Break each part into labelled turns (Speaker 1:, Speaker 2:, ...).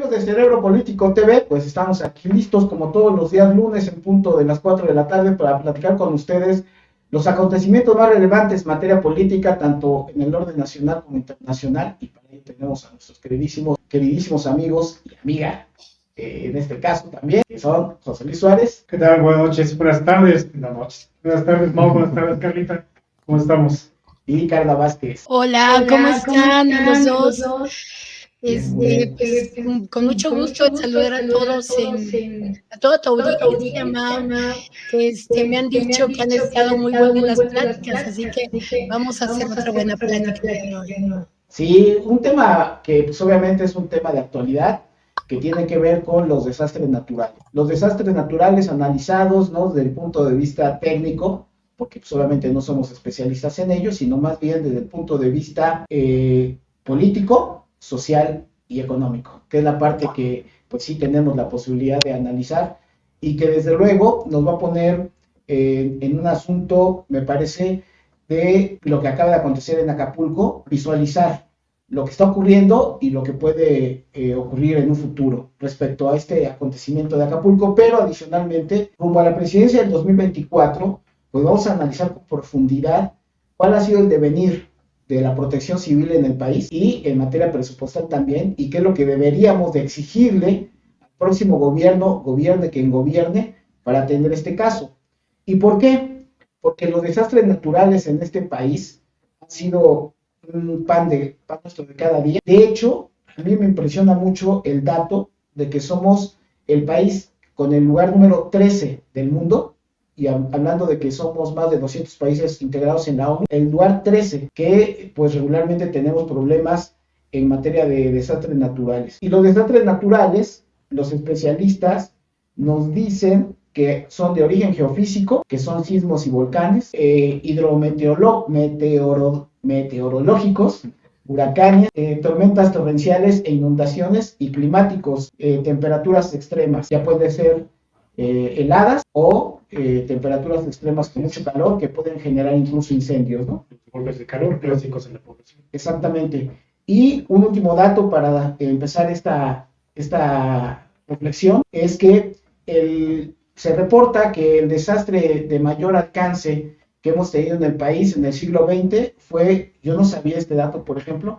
Speaker 1: amigos de Cerebro Político TV? Pues estamos aquí listos como todos los días lunes en punto de las 4 de la tarde para platicar con ustedes los acontecimientos más relevantes en materia política, tanto en el orden nacional como internacional, y para ello tenemos a nuestros queridísimos amigos y amiga, en este caso también, que son José Luis Suárez.
Speaker 2: ¿Qué tal? Buenas noches, buenas tardes. Buenas tardes, Mau, buenas tardes, Carlita. ¿Cómo estamos?
Speaker 1: Y Carla Vázquez.
Speaker 3: Hola, ¿cómo están los dos?
Speaker 1: Pues,
Speaker 3: Con mucho gusto de saludar a todos, a toda tu audiencia, Mau, que me han dicho que han estado muy buenas las pláticas, así que vamos a hacer otra buena plática hoy.
Speaker 1: Sí, un tema que pues, obviamente es un tema de actualidad, que tiene que ver con los desastres naturales. Los desastres naturales analizados, ¿no?, desde el punto de vista técnico, porque pues, obviamente no somos especialistas en ello, sino más bien desde el punto de vista político, social y económico, que es la parte que pues sí tenemos la posibilidad de analizar y que desde luego nos va a poner en un asunto, me parece, de lo que acaba de acontecer en Acapulco, visualizar lo que está ocurriendo y lo que puede ocurrir en un futuro respecto a este acontecimiento de Acapulco, pero adicionalmente, rumbo a la presidencia del 2024, pues vamos a analizar con profundidad cuál ha sido el devenir de la protección civil en el país y en materia presupuestal también, y qué es lo que deberíamos de exigirle al próximo gobierno, gobierne quien gobierne, para atender este caso. ¿Y por qué? Porque los desastres naturales en este país han sido un pan nuestro de cada día. De hecho, a mí me impresiona mucho el dato de que somos el país con el lugar número 13 del mundo, y hablando de que somos más de 200 países integrados en la ONU, el lugar 13, que pues regularmente tenemos problemas en materia de desastres naturales. Y los desastres naturales, los especialistas nos dicen que son de origen geofísico, que son sismos y volcanes, meteorológicos, huracanes, tormentas torrenciales e inundaciones, y climáticos, temperaturas extremas, ya puede ser heladas o temperaturas extremas con mucho calor que pueden generar incluso incendios, ¿no?
Speaker 2: Golpes de calor clásicos en la población.
Speaker 1: Exactamente. Y un último dato para empezar esta reflexión es que se reporta que el desastre de mayor alcance que hemos tenido en el país en el siglo XX fue, yo no sabía este dato, por ejemplo,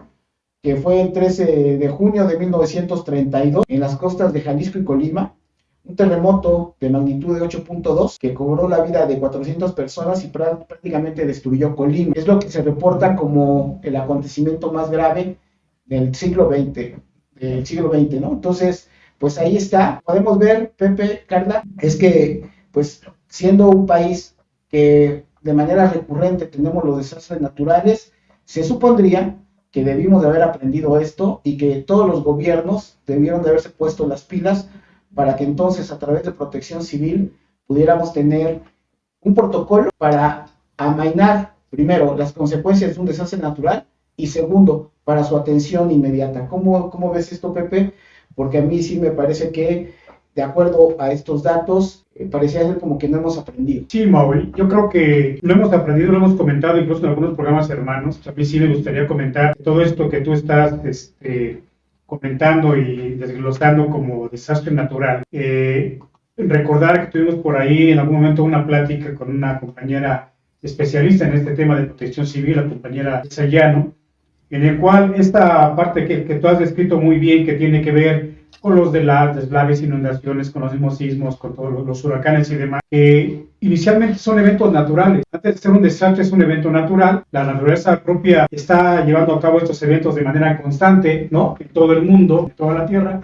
Speaker 1: que fue el 13 de junio de 1932 en las costas de Jalisco y Colima, un terremoto de magnitud de 8.2 que cobró la vida de 400 personas y prácticamente destruyó Colima. Es lo que se reporta como el acontecimiento más grave del siglo XX, ¿no? Entonces, pues ahí está. Podemos ver, Pepe, Carla, es que, pues, siendo un país que de manera recurrente tenemos los desastres naturales, se supondría que debimos de haber aprendido esto y que todos los gobiernos debieron de haberse puesto las pilas para que entonces a través de protección civil pudiéramos tener un protocolo para amainar, primero, las consecuencias de un desastre natural y segundo, para su atención inmediata. ¿Cómo ves esto, Pepe? Porque a mí sí me parece que, de acuerdo a estos datos, parecía ser como que no hemos aprendido.
Speaker 2: Sí, Maui, yo creo que lo hemos aprendido, lo hemos comentado incluso en algunos programas hermanos. A mí sí me gustaría comentar todo esto que tú estás comentando y desglosando como desastre natural. Recordar que tuvimos por ahí en algún momento una plática con una compañera especialista en este tema de protección civil, la compañera Sayano, en el cual esta parte que tú has descrito muy bien, que tiene que ver con los deslaves, inundaciones, con los mismos sismos, con todos los huracanes y demás, que inicialmente son eventos naturales. Antes de ser un desastre es un evento natural. La naturaleza propia está llevando a cabo estos eventos de manera constante, ¿no?, en todo el mundo, en toda la Tierra,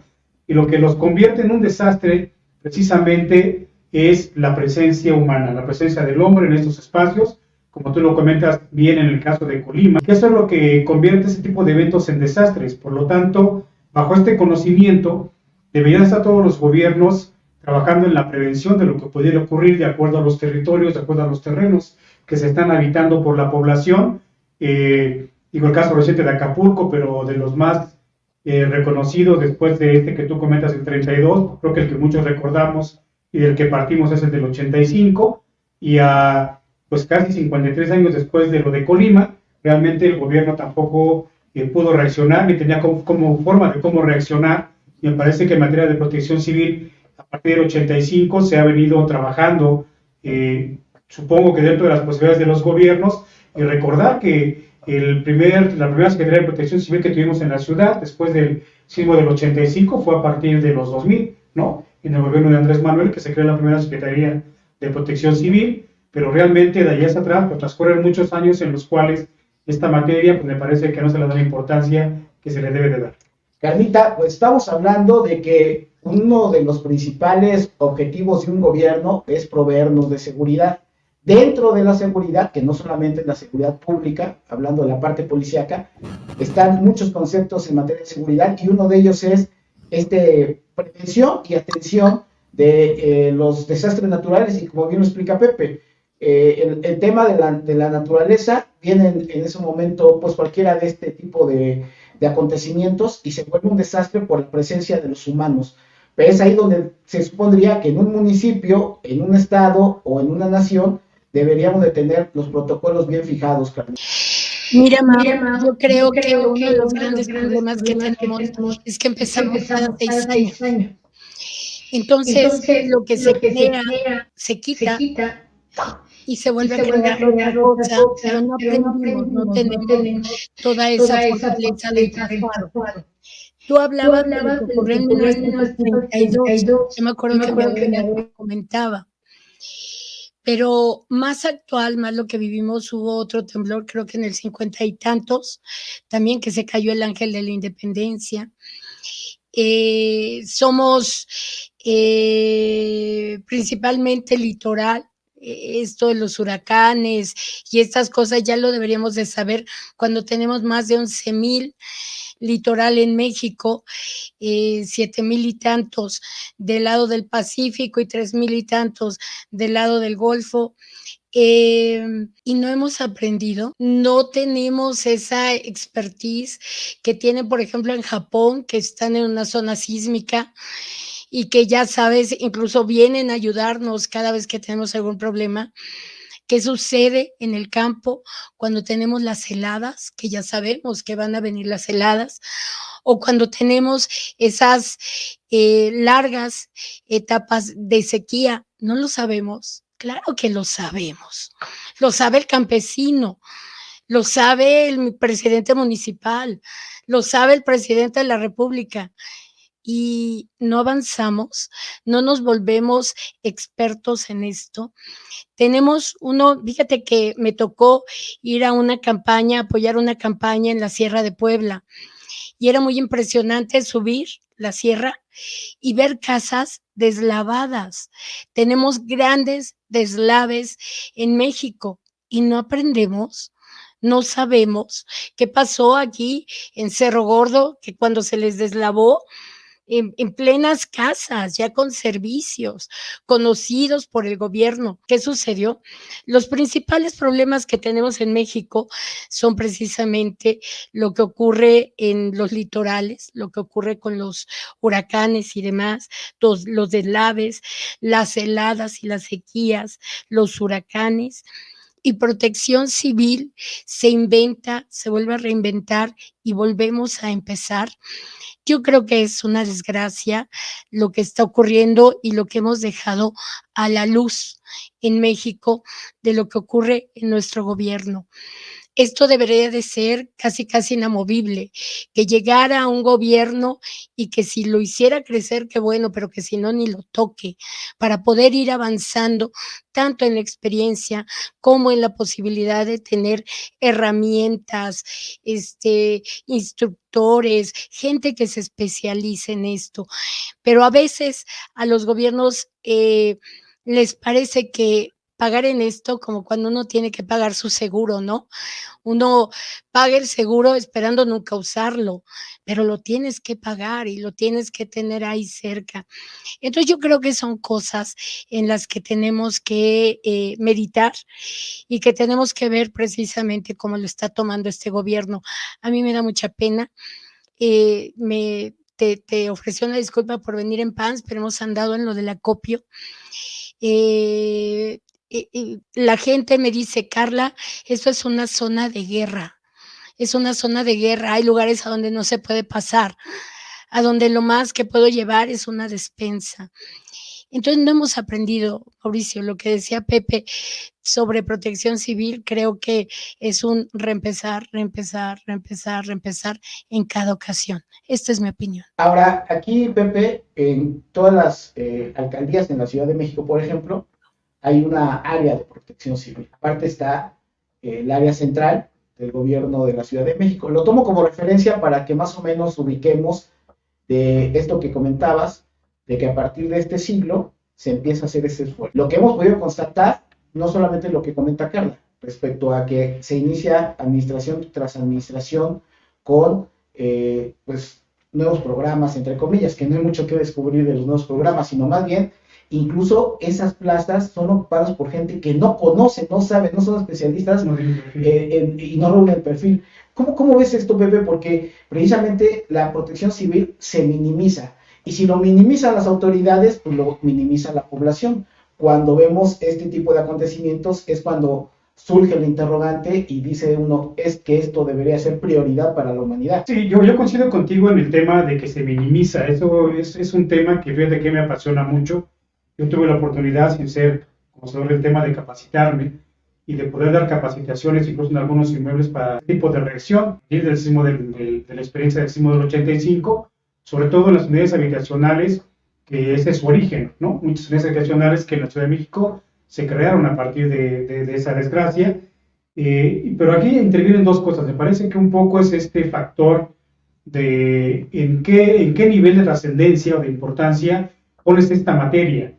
Speaker 2: y lo que los convierte en un desastre precisamente es la presencia humana, la presencia del hombre en estos espacios, como tú lo comentas bien en el caso de Colima, que eso es lo que convierte ese tipo de eventos en desastres. Por lo tanto, bajo este conocimiento, deberían estar todos los gobiernos trabajando en la prevención de lo que pudiera ocurrir de acuerdo a los territorios, de acuerdo a los terrenos que se están habitando por la población. Digo el caso reciente de Acapulco, pero de los más reconocidos después de este que tú comentas, el 32, creo que el que muchos recordamos y del que partimos es el del 85, y pues casi 53 años después de lo de Colima, realmente el gobierno tampoco pudo reaccionar, ni tenía como forma de cómo reaccionar Me parece que en materia de protección civil, a partir del 85 se ha venido trabajando, supongo que dentro de las posibilidades de los gobiernos, y recordar que la primera Secretaría de Protección Civil que tuvimos en la ciudad, después del sismo del 85, fue a partir de los 2000, ¿no? En el gobierno de Andrés Manuel, que se creó la primera Secretaría de Protección Civil, pero realmente de allá hacia atrás pues, transcurren muchos años en los cuales esta materia pues, me parece que no se le da la importancia que se le debe de dar.
Speaker 1: Carlita, pues estamos hablando de que uno de los principales objetivos de un gobierno es proveernos de seguridad. Dentro de la seguridad, que no solamente es la seguridad pública, hablando de la parte policíaca, están muchos conceptos en materia de seguridad y uno de ellos es prevención y atención de los desastres naturales y como bien lo explica Pepe, el tema de la naturaleza viene en ese momento pues cualquiera de este tipo de acontecimientos y se vuelve un desastre por la presencia de los humanos. Pero es ahí donde se supondría que en un municipio, en un estado o en una nación deberíamos de tener los protocolos bien fijados, Carlos.
Speaker 3: Mira, Mau, yo creo que uno de los grandes problemas que tenemos es que empezamos cada 6 años. Entonces, lo que se crea se quita y se vuelve a crear otra cosa, pero no aprendimos, no tenemos toda esa fortaleza del pasado. Tú hablabas de lo que ocurrió en 1932, yo me acuerdo que mi abuela comentaba, pero más actual, más lo que vivimos, hubo otro temblor, creo que en el 50 y tantos, también que se cayó el ángel de la independencia. Somos principalmente litoral, esto de los huracanes y estas cosas ya lo deberíamos de saber cuando tenemos más de 11,000 litoral en México, 7,000 y tantos del lado del Pacífico y 3,000 y tantos del lado del Golfo. Y no hemos aprendido, no tenemos esa expertise que tienen, por ejemplo, en Japón, que están en una zona sísmica y que ya sabes, incluso vienen a ayudarnos cada vez que tenemos algún problema. ¿Qué sucede en el campo cuando tenemos las heladas? Que ya sabemos que van a venir las heladas, o cuando tenemos esas largas etapas de sequía. No lo sabemos. Claro que lo sabemos. Lo sabe el campesino, lo sabe el presidente municipal, lo sabe el presidente de la República. Y no avanzamos, no nos volvemos expertos en esto. Fíjate que me tocó ir a una campaña, apoyar una campaña en la Sierra de Puebla, y era muy impresionante subir la sierra y ver casas deslavadas. Tenemos grandes deslaves en México y no aprendemos, no sabemos qué pasó aquí en Cerro Gordo, que cuando se les deslavó, en plenas casas, ya con servicios, conocidos por el gobierno. ¿Qué sucedió? Los principales problemas que tenemos en México son precisamente lo que ocurre en los litorales, lo que ocurre con los huracanes y demás, los deslaves, las heladas y las sequías, los huracanes. Y Protección Civil se inventa, se vuelve a reinventar y volvemos a empezar. Yo creo que es una desgracia lo que está ocurriendo y lo que hemos dejado a la luz en México de lo que ocurre en nuestro gobierno. Esto debería de ser casi, casi inamovible, que llegara un gobierno y que si lo hiciera crecer, qué bueno, pero que si no, ni lo toque, para poder ir avanzando tanto en la experiencia como en la posibilidad de tener herramientas, instructores, gente que se especialice en esto. Pero a veces a los gobiernos les parece que pagar en esto como cuando uno tiene que pagar su seguro, ¿no? Uno paga el seguro esperando nunca usarlo, pero lo tienes que pagar y lo tienes que tener ahí cerca. Entonces yo creo que son cosas en las que tenemos que meditar y que tenemos que ver precisamente cómo lo está tomando este gobierno. A mí me da mucha pena. Te ofreció una disculpa por venir en pants, pero hemos andado en lo del acopio. La gente me dice, Carla, eso es una zona de guerra, es una zona de guerra, hay lugares a donde no se puede pasar. a donde lo más que puedo llevar es una despensa. Entonces no hemos aprendido, Mauricio, lo que decía Pepe sobre protección civil, creo que es un reempezar, reempezar, reempezar, reempezar en cada ocasión. Esta es mi opinión.
Speaker 1: Ahora, aquí, Pepe, en todas las alcaldías en la Ciudad de México, por ejemplo, hay una área de protección civil. Aparte está el área central del gobierno de la Ciudad de México. Lo tomo como referencia para que más o menos ubiquemos de esto que comentabas, de que a partir de este siglo se empieza a hacer ese esfuerzo. Lo que hemos podido constatar, no solamente lo que comenta Carla, respecto a que se inicia administración tras administración con, pues, nuevos programas, entre comillas, que no hay mucho que descubrir de los nuevos programas, sino más bien, incluso esas plazas son ocupadas por gente que no conoce, no sabe, no son especialistas y no reúnen el perfil. ¿Cómo ves esto, Pepe? Porque precisamente la protección civil se minimiza. Y si lo minimizan las autoridades, pues lo minimiza la población. Cuando vemos este tipo de acontecimientos es cuando surge el interrogante y dice uno, es que esto debería ser prioridad para la humanidad.
Speaker 2: Sí, yo coincido contigo en el tema de que se minimiza. Eso es un tema que fíjate que me apasiona mucho. Yo tuve la oportunidad, sin ser conocedor del tema, de capacitarme y de poder dar capacitaciones, incluso en algunos inmuebles, para este tipo de reacción. Y del sismo de la experiencia del sismo del 85, sobre todo en las unidades habitacionales, que ese es su origen, ¿no? Muchas unidades habitacionales que en la Ciudad de México se crearon a partir de esa desgracia. Pero aquí intervienen dos cosas. Me parece que un poco es este factor de en qué nivel de trascendencia o de importancia pones esta materia.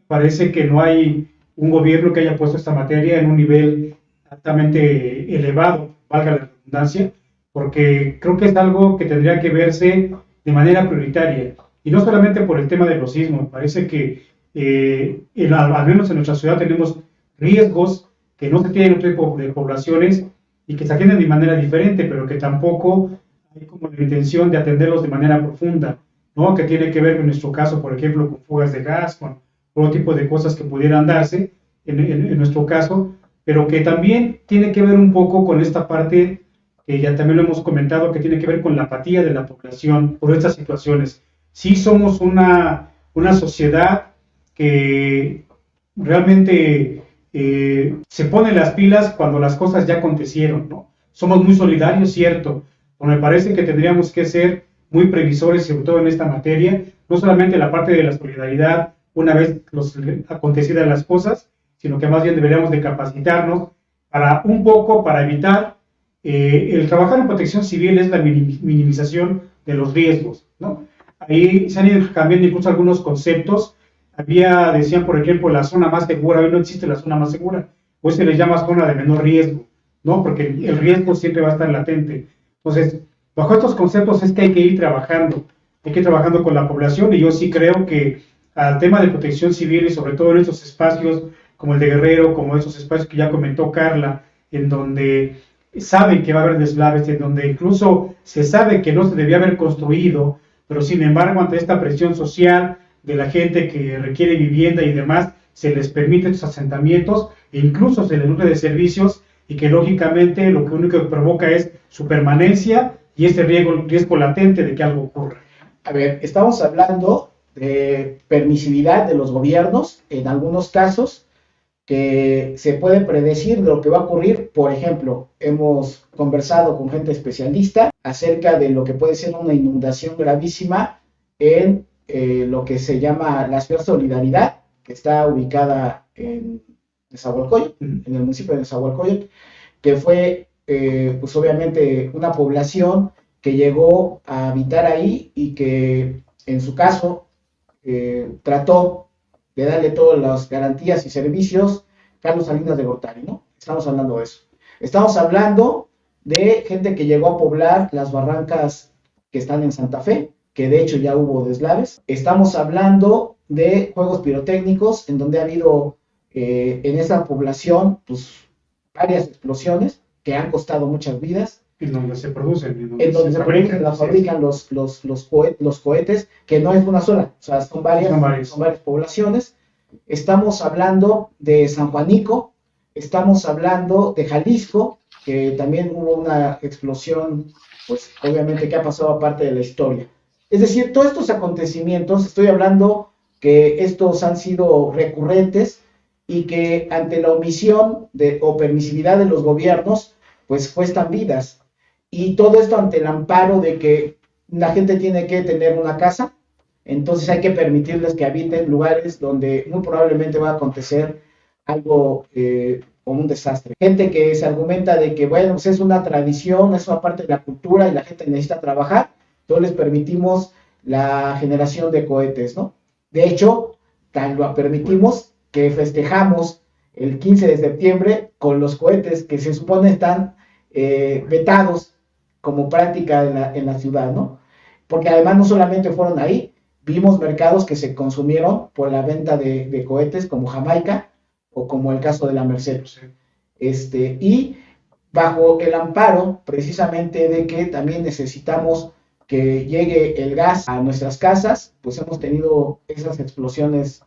Speaker 2: Parece que no hay un gobierno que haya puesto esta materia en un nivel altamente elevado, valga la redundancia, porque creo que es algo que tendría que verse de manera prioritaria, y no solamente por el tema de los sismos. Me parece que al menos en nuestra ciudad tenemos riesgos que no se tienen en otro tipo de poblaciones y que se atienden de manera diferente, pero que tampoco hay como la intención de atenderlos de manera profunda, ¿no? Que tiene que ver en nuestro caso, por ejemplo, con fugas de gas, con otro tipo de cosas que pudieran darse en nuestro caso, pero que también tiene que ver un poco con esta parte que ya también lo hemos comentado, que tiene que ver con la apatía de la población por estas situaciones. Sí somos una sociedad que realmente se pone las pilas cuando las cosas ya acontecieron, ¿no? Somos muy solidarios, cierto, pero me parece que tendríamos que ser muy previsores, sobre todo en esta materia, no solamente la parte de la solidaridad una vez acontecidas las cosas, sino que más bien deberíamos de capacitarnos para evitar el trabajar en protección civil es la minimización de los riesgos, ¿no? Ahí se han ido cambiando incluso algunos conceptos. Decían, por ejemplo, la zona más segura. Hoy no existe la zona más segura, hoy se le llama zona de menor riesgo, ¿no? Porque el riesgo siempre va a estar latente. Entonces, bajo estos conceptos es que hay que ir trabajando con la población, y yo sí creo que al tema de protección civil, y sobre todo en estos espacios como el de Guerrero, como esos espacios que ya comentó Carla, en donde saben que va a haber deslaves, en donde incluso se sabe que no se debía haber construido, pero sin embargo ante esta presión social de la gente que requiere vivienda y demás, se les permite estos asentamientos e incluso se les nutre de servicios, y que lógicamente lo que único que provoca es su permanencia y ese riesgo latente de que algo ocurra.
Speaker 1: A ver, estamos hablando de permisividad de los gobiernos en algunos casos, que se puede predecir lo que va a ocurrir. Por ejemplo, hemos conversado con gente especialista acerca de lo que puede ser una inundación gravísima en lo que se llama la Ciudad Solidaridad, que está ubicada en Nezahualcóyotl, en el municipio de Nezahualcóyotl, que fue pues obviamente una población que llegó a habitar ahí y que en su caso trató de darle todas las garantías y servicios Carlos Salinas de Gortari, ¿no? Estamos hablando de eso. Estamos hablando de gente que llegó a poblar las barrancas que están en Santa Fe, que de hecho ya hubo deslaves. Estamos hablando de juegos pirotécnicos, en donde ha habido en esa población pues varias explosiones que han costado muchas vidas.
Speaker 2: En donde se producen,
Speaker 1: en donde se fabrican los cohetes, que no es una sola, o sea, son varias poblaciones. Estamos hablando de San Juanico, estamos hablando de Jalisco, que también hubo una explosión, pues obviamente que ha pasado a parte de la historia. Es decir, todos estos acontecimientos, estoy hablando que estos han sido recurrentes y que ante la omisión o permisividad de los gobiernos, pues cuestan vidas. Y todo esto ante el amparo de que la gente tiene que tener una casa, entonces hay que permitirles que habiten lugares donde muy probablemente va a acontecer algo como un desastre. Gente que se argumenta de que, bueno, pues es una tradición, es una parte de la cultura y la gente necesita trabajar, entonces les permitimos la generación de cohetes, ¿no? De hecho, tan lo permitimos que festejamos el 15 de septiembre con los cohetes que se supone están vetados como práctica en la ciudad, ¿no? Porque además no solamente fueron ahí, vimos mercados que se consumieron por la venta de cohetes como Jamaica o como el caso de la Merced. Y bajo el amparo precisamente de que también necesitamos que llegue el gas a nuestras casas, pues hemos tenido esas explosiones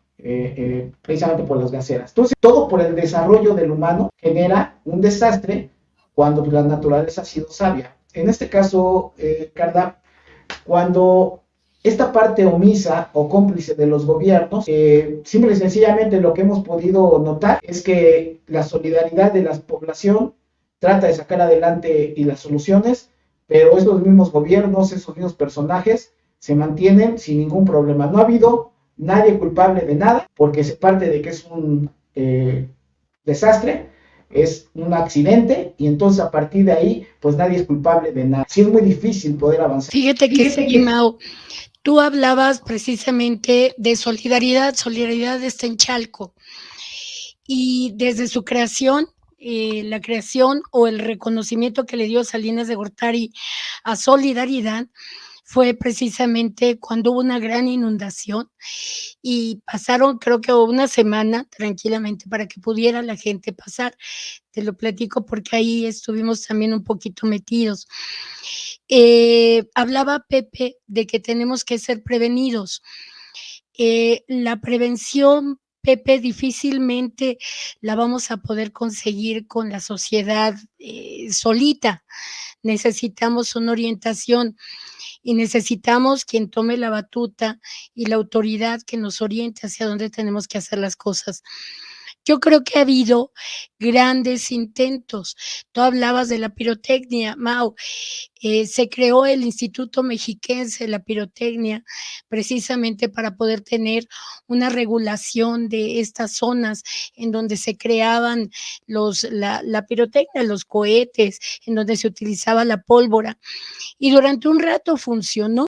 Speaker 1: precisamente por las gaseras. Entonces, todo por el desarrollo del humano genera un desastre cuando la naturaleza ha sido sabia. En este caso, Carla, cuando esta parte omisa o cómplice de los gobiernos, simple y sencillamente lo que hemos podido notar es que la solidaridad de la población trata de sacar adelante y las soluciones, pero esos mismos gobiernos, esos mismos personajes se mantienen sin ningún problema. No ha habido nadie culpable de nada, porque se parte de que es un desastre, es un accidente, y entonces a partir de ahí, pues nadie es culpable de nada. Sí es muy difícil poder avanzar.
Speaker 3: Fíjate que sí, Mau. Tú hablabas precisamente de solidaridad. Solidaridad está en Chalco. Y desde su creación, la creación o el reconocimiento que le dio Salinas de Gortari a Solidaridad fue precisamente cuando hubo una gran inundación y pasaron, creo que una semana tranquilamente para que pudiera la gente pasar. Te lo platico porque ahí estuvimos también un poquito metidos. Hablaba Pepe de que tenemos que ser prevenidos. La prevención, Pepe, difícilmente la vamos a poder conseguir con la sociedad solita. Necesitamos una orientación y necesitamos quien tome la batuta y la autoridad que nos oriente hacia dónde tenemos que hacer las cosas. Yo creo que ha habido grandes intentos. Tú hablabas de la pirotecnia, Mau. Se creó el Instituto Mexiquense de la Pirotecnia precisamente para poder tener una regulación de estas zonas en donde se creaban la pirotecnia, los cohetes, en donde se utilizaba la pólvora. Y durante un rato funcionó,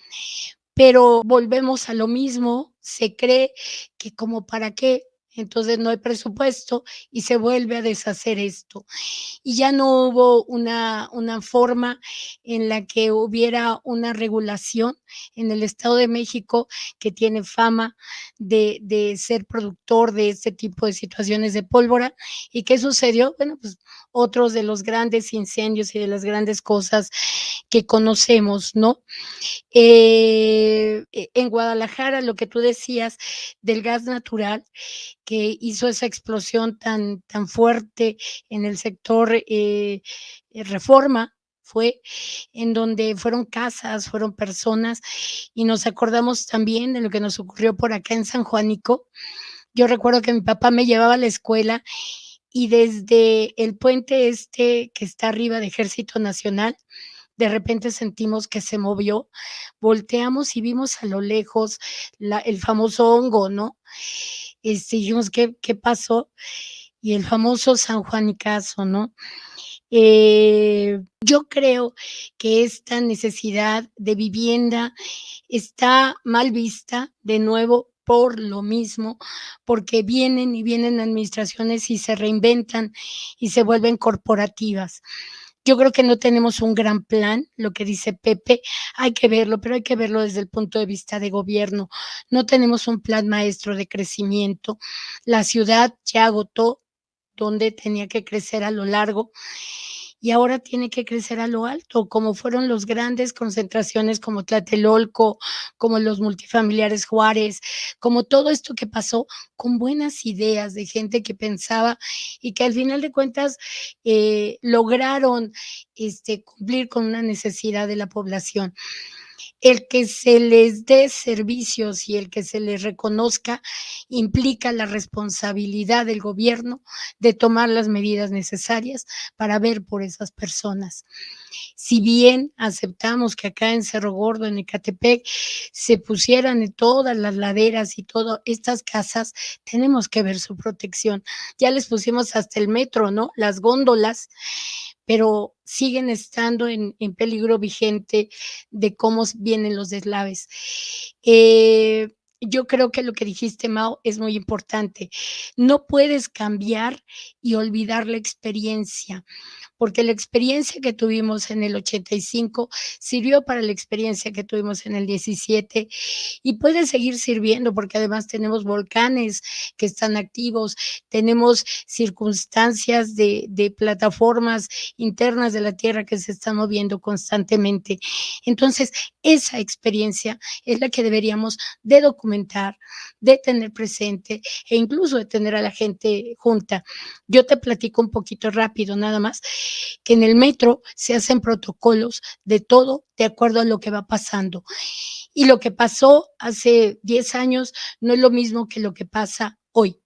Speaker 3: pero volvemos a lo mismo, se cree que como para qué, entonces no hay presupuesto y se vuelve a deshacer esto. Y ya no hubo una forma en la que hubiera una regulación en el Estado de México, que tiene fama de ser productor de este tipo de situaciones de pólvora. ¿Y qué sucedió? Bueno, pues otros de los grandes incendios y de las grandes cosas que conocemos, ¿no? En Guadalajara, lo que tú decías del gas natural, que hizo esa explosión tan fuerte en el sector Reforma, fue en donde fueron casas, fueron personas, y nos acordamos también de lo que nos ocurrió por acá en San Juanico. Yo recuerdo que mi papá me llevaba a la escuela y desde el puente que está arriba de Ejército Nacional, de repente sentimos que se movió, volteamos y vimos a lo lejos el famoso hongo, ¿no? Dijimos, ¿qué pasó? Y el famoso San Juanicazo, ¿no? Yo creo que esta necesidad de vivienda está mal vista, de nuevo, por lo mismo, porque vienen y vienen administraciones y se reinventan y se vuelven corporativas. Yo creo que no tenemos un gran plan, lo que dice Pepe, hay que verlo, pero hay que verlo desde el punto de vista de gobierno. No tenemos un plan maestro de crecimiento. La ciudad ya agotó donde tenía que crecer a lo largo y ahora tiene que crecer a lo alto, como fueron las grandes concentraciones como Tlatelolco, como los multifamiliares Juárez, como todo esto que pasó con buenas ideas de gente que pensaba y que al final de cuentas lograron cumplir con una necesidad de la población. El que se les dé servicios y el que se les reconozca implica la responsabilidad del gobierno de tomar las medidas necesarias para ver por esas personas. Si bien aceptamos que acá en Cerro Gordo, en Ecatepec, se pusieran en todas las laderas y todas estas casas, tenemos que ver su protección. Ya les pusimos hasta el metro, ¿no? Las góndolas, pero siguen estando en peligro vigente de cómo vienen los deslaves. Yo creo que lo que dijiste, Mao, es muy importante. No puedes cambiar y olvidar la experiencia, porque la experiencia que tuvimos en el 85 sirvió para la experiencia que tuvimos en el 17 y puede seguir sirviendo porque además tenemos volcanes que están activos, tenemos circunstancias de plataformas internas de la Tierra que se están moviendo constantemente. Entonces, esa experiencia es la que deberíamos de documentar, de tener presente e incluso de tener a la gente junta. Yo te platico un poquito rápido nada más, que en el metro se hacen protocolos de todo de acuerdo a lo que va pasando. Y lo que pasó hace 10 años no es lo mismo que lo que pasa hoy.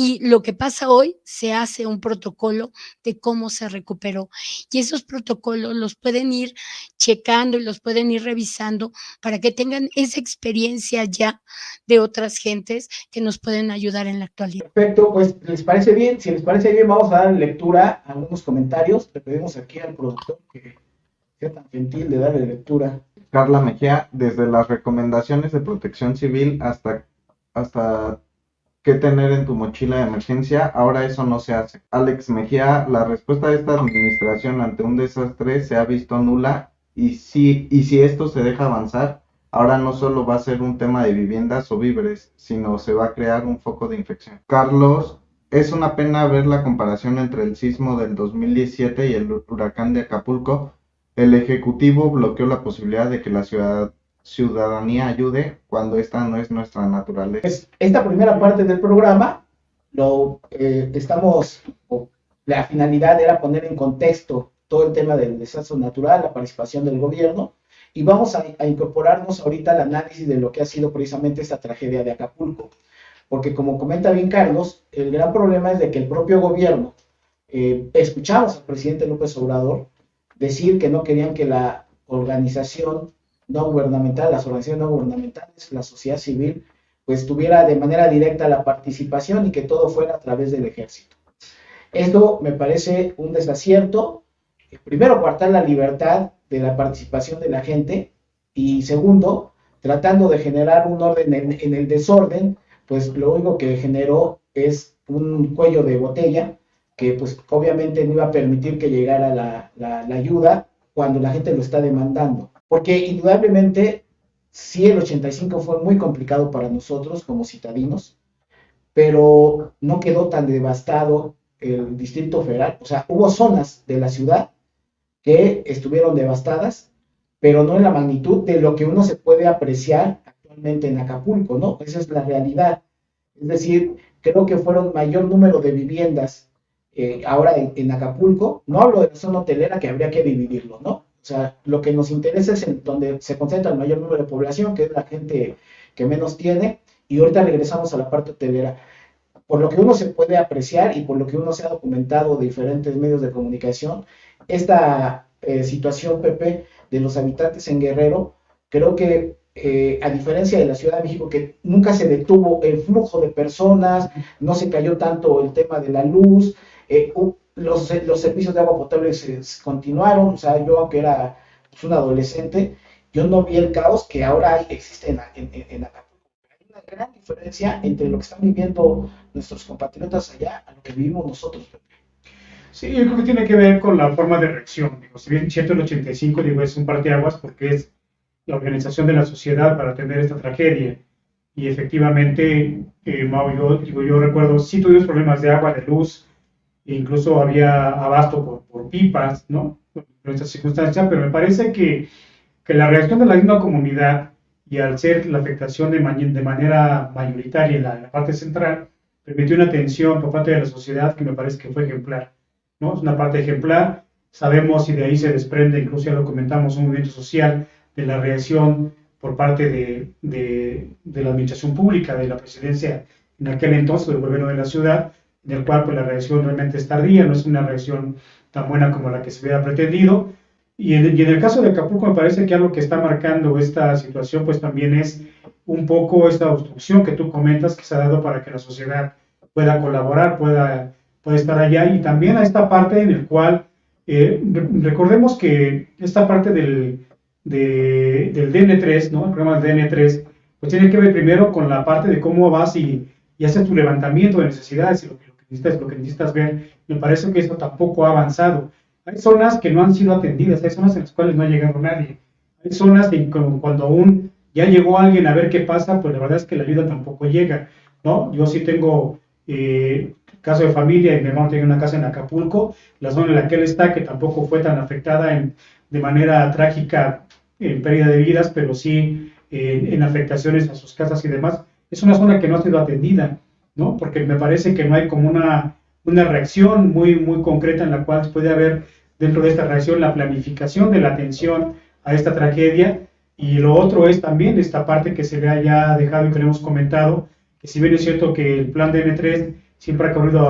Speaker 3: Y lo que pasa hoy se hace un protocolo de cómo se recuperó. Y esos protocolos los pueden ir checando y los pueden ir revisando para que tengan esa experiencia ya de otras gentes que nos pueden ayudar en la actualidad.
Speaker 1: Perfecto, pues les parece bien, si les parece bien vamos a dar lectura a algunos comentarios. Le pedimos aquí al productor que sea tan gentil de darle lectura.
Speaker 4: Carla Mejía, desde las recomendaciones de protección civil hasta qué tener en tu mochila de emergencia, ahora eso no se hace. Alex Mejía, la respuesta de esta administración ante un desastre se ha visto nula y si esto se deja avanzar, ahora no solo va a ser un tema de viviendas o víveres, sino se va a crear un foco de infección. Carlos, es una pena ver la comparación entre el sismo del 2017 y el huracán de Acapulco. El Ejecutivo bloqueó la posibilidad de que la ciudadanía ayude cuando esta no es nuestra naturaleza.
Speaker 1: Pues esta primera parte del programa la finalidad era poner en contexto todo el tema del desastre natural, la participación del gobierno, y vamos a incorporarnos ahorita al análisis de lo que ha sido precisamente esta tragedia de Acapulco, porque como comenta bien Carlos, el gran problema es de que el propio gobierno, escuchamos al presidente López Obrador decir que no querían que la organización no gubernamental, las organizaciones no gubernamentales, la sociedad civil, pues tuviera de manera directa la participación y que todo fuera a través del ejército. Esto me parece un desacierto. Primero, coartar la libertad de la participación de la gente y segundo, tratando de generar un orden en el desorden, pues lo único que generó es un cuello de botella que pues obviamente no iba a permitir que llegara la ayuda cuando la gente lo está demandando. Porque indudablemente, sí, el 85 fue muy complicado para nosotros como citadinos, pero no quedó tan devastado el Distrito Federal. O sea, hubo zonas de la ciudad que estuvieron devastadas, pero no en la magnitud de lo que uno se puede apreciar actualmente en Acapulco, ¿no? Esa es la realidad. Es decir, creo que fueron mayor número de viviendas ahora en Acapulco. No hablo de la zona hotelera, que habría que dividirlo, ¿no? O sea, lo que nos interesa es en donde se concentra el mayor número de población, que es la gente que menos tiene, y ahorita regresamos a la parte hotelera. Por lo que uno se puede apreciar y por lo que uno se ha documentado de diferentes medios de comunicación, esta situación, Pepe, de los habitantes en Guerrero, creo que a diferencia de la Ciudad de México, que nunca se detuvo el flujo de personas, no se cayó tanto el tema de la luz, los servicios de agua potable se continuaron. O sea, yo aunque era pues, un adolescente, yo no vi el caos que ahora existe en Acapulco. Hay una gran diferencia entre lo que están viviendo nuestros compatriotas allá a lo que vivimos nosotros.
Speaker 2: Sí, yo creo que tiene que ver con la forma de reacción. Digo, si bien es cierto el 85 es un parteaguas porque es la organización de la sociedad para atender esta tragedia. Y efectivamente, Mau, yo recuerdo, sí tuvimos problemas de agua, de luz, e incluso había abasto por pipas, ¿no? En esta circunstancia, pero me parece que la reacción de la misma comunidad y al ser la afectación de manera mayoritaria en la parte central, permitió una atención por parte de la sociedad que me parece que fue ejemplar, ¿no? Es una parte ejemplar, sabemos y de ahí se desprende, incluso ya lo comentamos, un movimiento social la reacción por parte de la administración pública, de la presidencia en aquel entonces, del gobierno de la ciudad, en el cual pues la reacción realmente es tardía, no es una reacción tan buena como la que se hubiera pretendido. Y en el caso de Acapulco me parece que algo que está marcando esta situación pues también es un poco esta obstrucción que tú comentas que se ha dado para que la sociedad pueda colaborar, pueda estar allá, y también a esta parte en el cual recordemos que esta parte del DN3, ¿no? El programa del DN3, pues tiene que ver primero con la parte de cómo vas y haces tu levantamiento de necesidades y lo que necesitas ver. Me parece que eso tampoco ha avanzado. Hay zonas que no han sido atendidas, hay zonas en las cuales no ha llegado nadie. Hay zonas en cuando aún ya llegó alguien a ver qué pasa, pues la verdad es que la ayuda tampoco llega, ¿no? Yo sí tengo caso de familia, y mi hermano tiene una casa en Acapulco, la zona en la que él está, que tampoco fue tan afectada de manera trágica en pérdida de vidas, pero sí en afectaciones a sus casas y demás. Es una zona que no ha sido atendida, ¿no? Porque me parece que no hay como una reacción muy, muy concreta en la cual puede haber dentro de esta reacción la planificación de la atención a esta tragedia. Y lo otro es también esta parte que se le haya dejado y que le hemos comentado, que si bien es cierto que el plan DN3 siempre ha corrido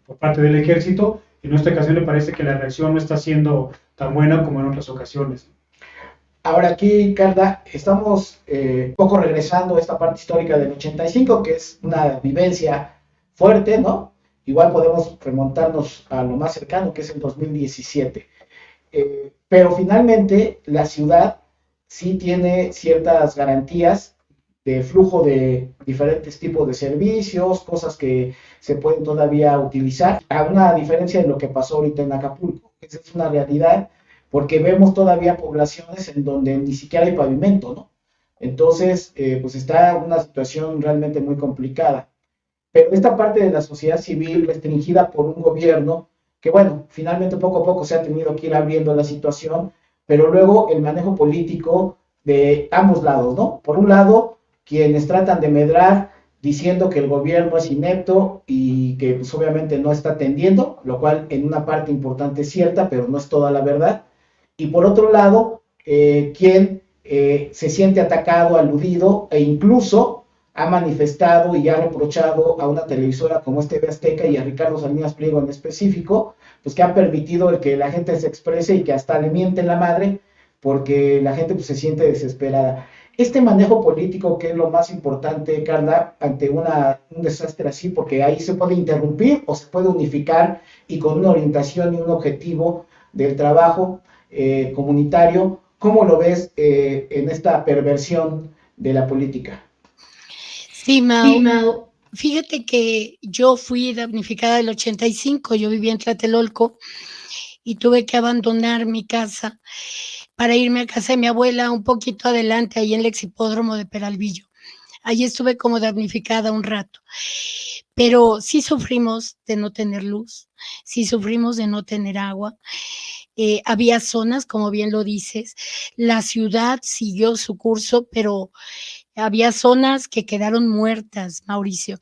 Speaker 2: por parte del ejército, en esta ocasión me parece que la reacción no está siendo tan buena como en otras ocasiones.
Speaker 1: Ahora aquí, Carla, estamos un poco regresando a esta parte histórica del 85, que es una vivencia fuerte, ¿no? Igual podemos remontarnos a lo más cercano, que es el 2017. Pero finalmente la ciudad sí tiene ciertas garantías de flujo de diferentes tipos de servicios, cosas que se pueden todavía utilizar, a una diferencia de lo que pasó ahorita en Acapulco. Esa es una realidad, porque vemos todavía poblaciones en donde ni siquiera hay pavimento, ¿no? Entonces, pues está una situación realmente muy complicada. Pero esta parte de la sociedad civil restringida por un gobierno, que bueno, finalmente poco a poco se ha tenido que ir abriendo la situación, pero luego el manejo político de ambos lados, ¿no? Por un lado, quienes tratan de medrar diciendo que el gobierno es inepto y que pues, obviamente no está atendiendo, lo cual en una parte importante es cierta, pero no es toda la verdad. Y por otro lado, quien se siente atacado, aludido e incluso ha manifestado y ha reprochado a una televisora como TV Azteca y a Ricardo Salinas Pliego en específico, pues que han permitido el que la gente se exprese y que hasta le mienten la madre porque la gente pues, se siente desesperada. Este manejo político, que es lo más importante, Carla, ante un desastre así, porque ahí se puede interrumpir o se puede unificar y con una orientación y un objetivo del trabajo comunitario, ¿cómo lo ves en esta perversión de la política?
Speaker 3: Sí, Mau. Fíjate que yo fui damnificada del 85, yo vivía en Tlatelolco y tuve que abandonar mi casa para irme a casa de mi abuela un poquito adelante, ahí en el exhipódromo de Peralvillo. Allí estuve como damnificada un rato. Pero sí sufrimos de no tener luz, sí sufrimos de no tener agua. Había zonas, como bien lo dices, la ciudad siguió su curso, pero había zonas que quedaron muertas, Mauricio.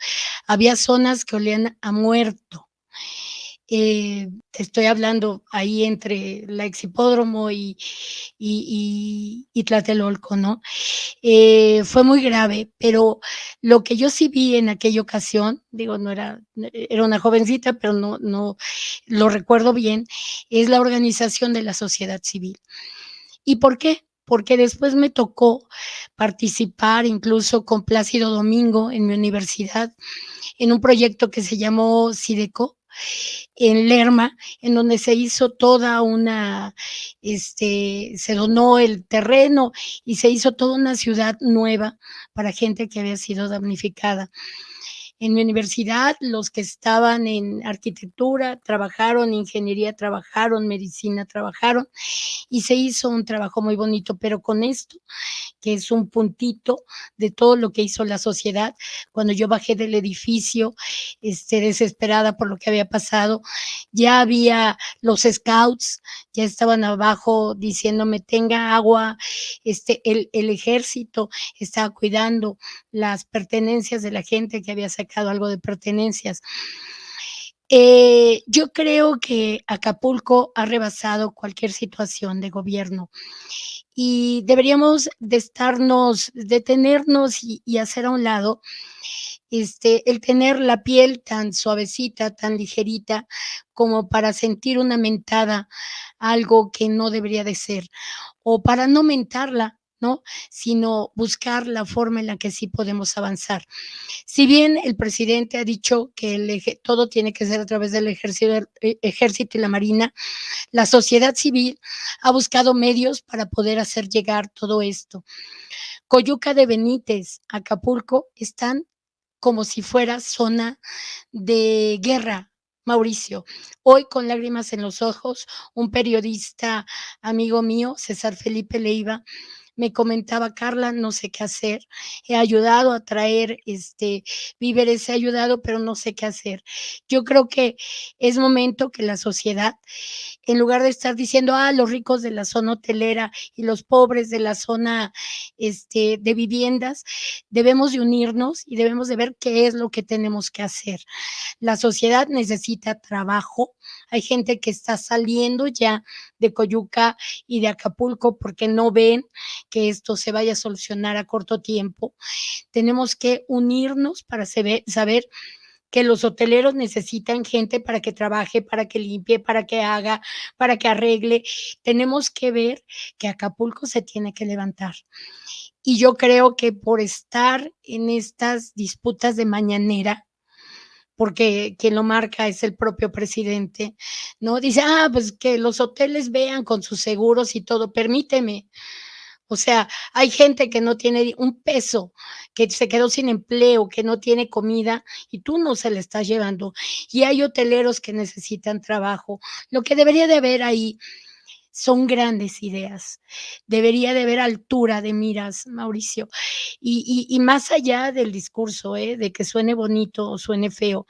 Speaker 3: Había zonas que olían a muerto. Te estoy hablando ahí entre la exhipódromo y Tlatelolco, ¿no? Fue muy grave, pero lo que yo sí vi en aquella ocasión, digo, no era una jovencita, pero no lo recuerdo bien, es la organización de la sociedad civil. ¿Y por qué? Porque después me tocó participar incluso con Plácido Domingo en mi universidad en un proyecto que se llamó Sideco en Lerma, en donde se hizo toda una, se donó el terreno y se hizo toda una ciudad nueva para gente que había sido damnificada. En mi universidad, los que estaban en arquitectura trabajaron, ingeniería trabajaron, medicina trabajaron, y se hizo un trabajo muy bonito, pero con esto, que es un puntito de todo lo que hizo la sociedad, cuando yo bajé del edificio, desesperada por lo que había pasado, ya había los scouts, ya estaban abajo diciéndome tenga agua, el ejército estaba cuidando las pertenencias de la gente que había sacado algo de pertenencias. Yo creo que Acapulco ha rebasado cualquier situación de gobierno y deberíamos detenernos y hacer a un lado el tener la piel tan suavecita, tan ligerita, como para sentir una mentada, algo que no debería de ser, o para no mentarla, ¿no? Sino buscar la forma en la que sí podemos avanzar. Si bien el presidente ha dicho que todo tiene que ser a través del ejército y la marina, la sociedad civil ha buscado medios para poder hacer llegar todo esto. Coyuca de Benítez, Acapulco, están como si fuera zona de guerra, Mauricio. Hoy, con lágrimas en los ojos, un periodista amigo mío, César Felipe Leiva, me comentaba: Carla, no sé qué hacer. He ayudado a traer víveres, he ayudado, pero no sé qué hacer. Yo creo que es momento que la sociedad, en lugar de estar diciendo, los ricos de la zona hotelera y los pobres de la zona de viviendas, debemos de unirnos y debemos de ver qué es lo que tenemos que hacer. La sociedad necesita trabajo. Hay gente que está saliendo ya de Coyuca y de Acapulco porque no ven que esto se vaya a solucionar a corto tiempo. Tenemos que unirnos para saber que los hoteleros necesitan gente para que trabaje, para que limpie, para que haga, para que arregle. Tenemos que ver que Acapulco se tiene que levantar. Y yo creo que por estar en estas disputas de mañanera, porque quien lo marca es el propio presidente, ¿no? Dice, pues que los hoteles vean con sus seguros y todo, permíteme. O sea, hay gente que no tiene un peso, que se quedó sin empleo, que no tiene comida y tú no se le estás llevando. Y hay hoteleros que necesitan trabajo. Lo que debería de haber ahí son grandes ideas. Debería de haber altura de miras, Mauricio. Y más allá del discurso, de que suene bonito o suene feo,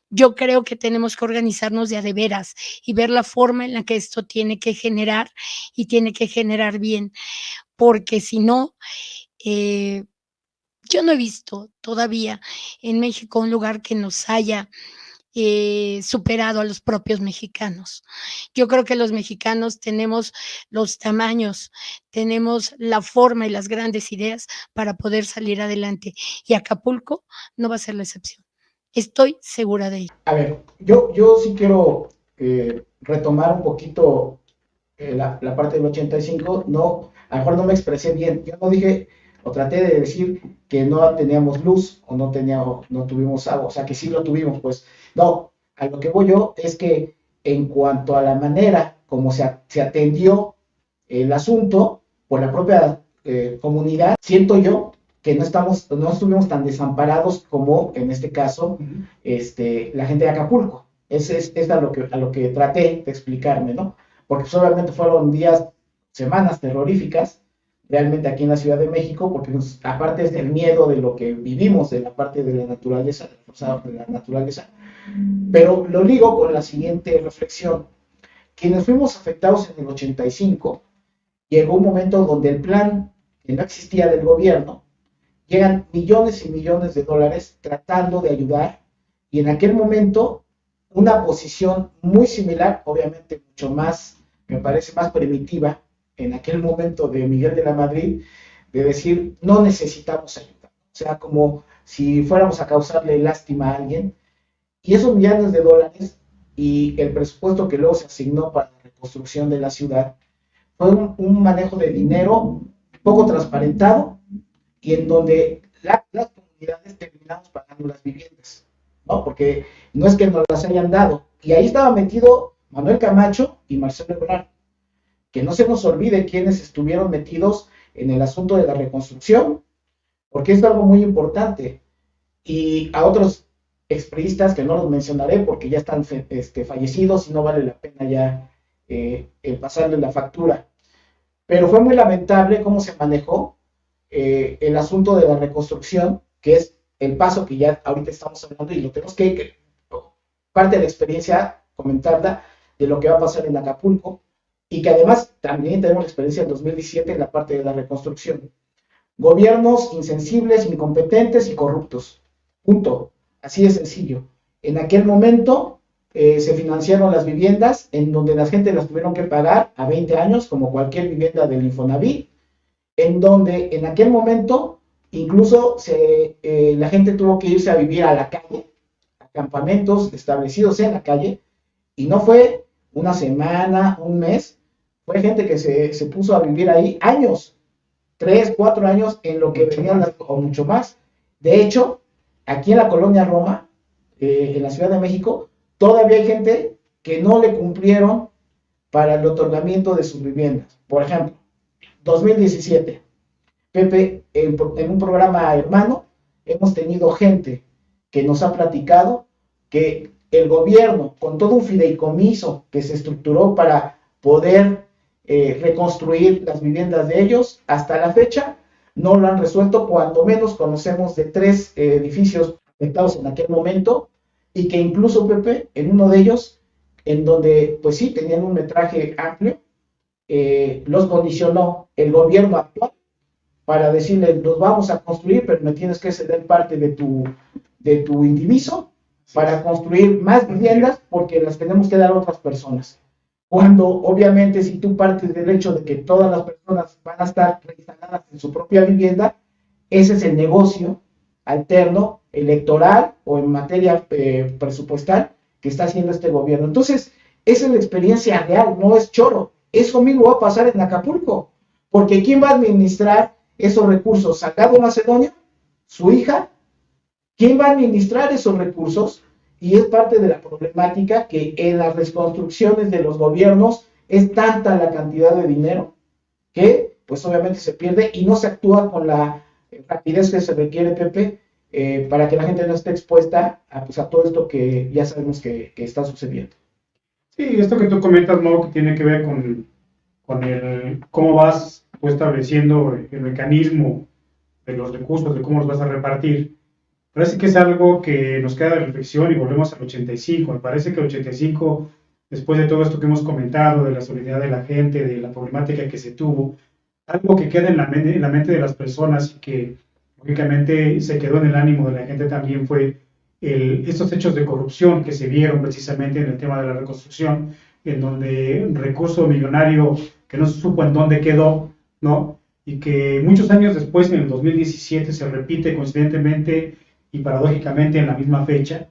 Speaker 3: yo creo que tenemos que organizarnos de a de veras y ver la forma en la que esto tiene que generar y tiene que generar bien, porque si no, eh, yo no he visto todavía en México un lugar que nos haya superado a los propios mexicanos. Yo creo que los mexicanos tenemos los tamaños, tenemos la forma y las grandes ideas para poder salir adelante. Y Acapulco no va a ser la excepción. Estoy segura de ello.
Speaker 1: A ver, yo sí quiero retomar un poquito la parte del 85. No, a lo mejor no me expresé bien. Yo no dije, o traté de decir que no teníamos luz o no tuvimos agua, o sea que sí lo tuvimos, pues. No, a lo que voy yo es que en cuanto a la manera como se atendió el asunto por la propia comunidad, siento yo que no estuvimos tan desamparados como en este caso la gente de Acapulco. Es a lo que traté de explicarme, ¿no? Porque solamente fueron semanas terroríficas, realmente aquí en la Ciudad de México, porque aparte es del miedo de lo que vivimos, de la parte de la naturaleza, pero lo ligo con la siguiente reflexión. Quienes fuimos afectados en el 85, llegó un momento donde el plan que no existía del gobierno, llegan millones y millones de dólares tratando de ayudar, y en aquel momento una posición muy similar, obviamente mucho más, me parece más primitiva, en aquel momento de Miguel de la Madrid, de decir, no necesitamos ayuda. O sea, como si fuéramos a causarle lástima a alguien, y esos millones de dólares y el presupuesto que luego se asignó para la reconstrucción de la ciudad fue un manejo de dinero poco transparentado y en donde las comunidades terminamos pagando las viviendas, ¿no? Porque no es que nos las hayan dado. Y ahí estaba metido Manuel Camacho y Marcelo Ebrard. Que no se nos olvide quiénes estuvieron metidos en el asunto de la reconstrucción, porque es algo muy importante. Y a otros expriistas que no los mencionaré porque ya están fallecidos y no vale la pena ya pasarle la factura. Pero fue muy lamentable cómo se manejó el asunto de la reconstrucción, que es el paso que ya ahorita estamos hablando y lo tenemos que parte de la experiencia, comentarla de lo que va a pasar en Acapulco, y que además también tenemos la experiencia en 2017 en la parte de la reconstrucción. Gobiernos insensibles, incompetentes y corruptos. Punto. Así de sencillo. En aquel momento, se financiaron las viviendas en donde la gente las tuvieron que pagar a 20 años, como cualquier vivienda del Infonavit, en donde en aquel momento incluso la gente tuvo que irse a vivir a la calle, a campamentos establecidos en la calle, y no fue una semana, un mes, fue gente que se puso a vivir ahí años, 3, 4 años en lo que venían, o mucho más. De hecho, aquí en la colonia Roma, en la Ciudad de México, todavía hay gente que no le cumplieron para el otorgamiento de sus viviendas. Por ejemplo, 2017, Pepe, en un programa hermano, hemos tenido gente que nos ha platicado que el gobierno, con todo un fideicomiso que se estructuró para poder reconstruir las viviendas de ellos, hasta la fecha no lo han resuelto. Cuando menos conocemos de 3 edificios afectados en aquel momento, y que incluso, Pepe, en uno de ellos, en donde pues sí tenían un metraje amplio, los condicionó el gobierno actual para decirle: los vamos a construir, pero me tienes que ceder parte de tu indiviso para construir más viviendas, porque las tenemos que dar a otras personas. Cuando obviamente, si tú partes del hecho de que todas las personas van a estar reinstaladas en su propia vivienda, ese es el negocio alterno, electoral o en materia presupuestal que está haciendo este gobierno. Entonces, esa es la experiencia real, no es choro. Eso mismo va a pasar en Acapulco, porque ¿quién va a administrar esos recursos? ¿Salgado Macedonio? ¿Su hija? ¿Quién va a administrar esos recursos? Y es parte de la problemática que en las reconstrucciones de los gobiernos es tanta la cantidad de dinero que pues obviamente se pierde y no se actúa con la rapidez que se requiere, Pepe, para que la gente no esté expuesta a todo esto que ya sabemos que está sucediendo.
Speaker 2: Sí, esto que tú comentas, Mau, que tiene que ver con el cómo vas tú estableciendo el mecanismo de los recursos, de cómo los vas a repartir. Parece que es algo que nos queda de reflexión y volvemos al 85. Me parece que el 85, después de todo esto que hemos comentado, de la solidaridad de la gente, de la problemática que se tuvo, algo que queda en la mente de las personas y que lógicamente se quedó en el ánimo de la gente también fue estos hechos de corrupción que se vieron precisamente en el tema de la reconstrucción, en donde un recurso millonario que no se supo en dónde quedó, ¿no? Y que muchos años después, en el 2017, se repite coincidentemente y paradójicamente en la misma fecha,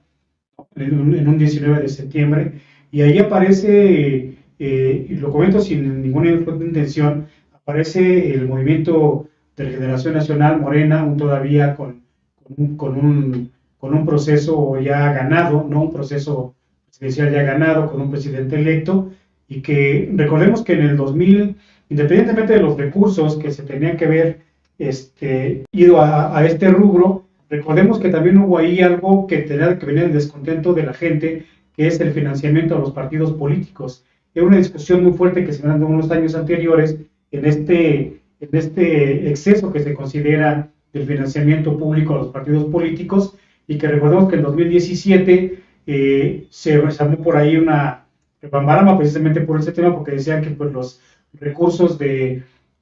Speaker 2: en un 19 de septiembre, y ahí aparece, y lo comento sin ninguna intención, aparece el movimiento de Regeneración Nacional, Morena, aún todavía con un proceso ya ganado, no un proceso presidencial ya ganado, con un presidente electo, y que recordemos que en el 2000, independientemente de los recursos que se tenían que haber ido a este rubro, recordemos que también hubo ahí algo que tenía que venir el descontento de la gente, que es el financiamiento a los partidos políticos. Era una discusión muy fuerte que se dio en unos años anteriores en este exceso que se considera del financiamiento público a los partidos políticos, y que recordemos que en 2017 se armó por ahí una rebambaramba precisamente por ese tema, porque decían que pues, los recursos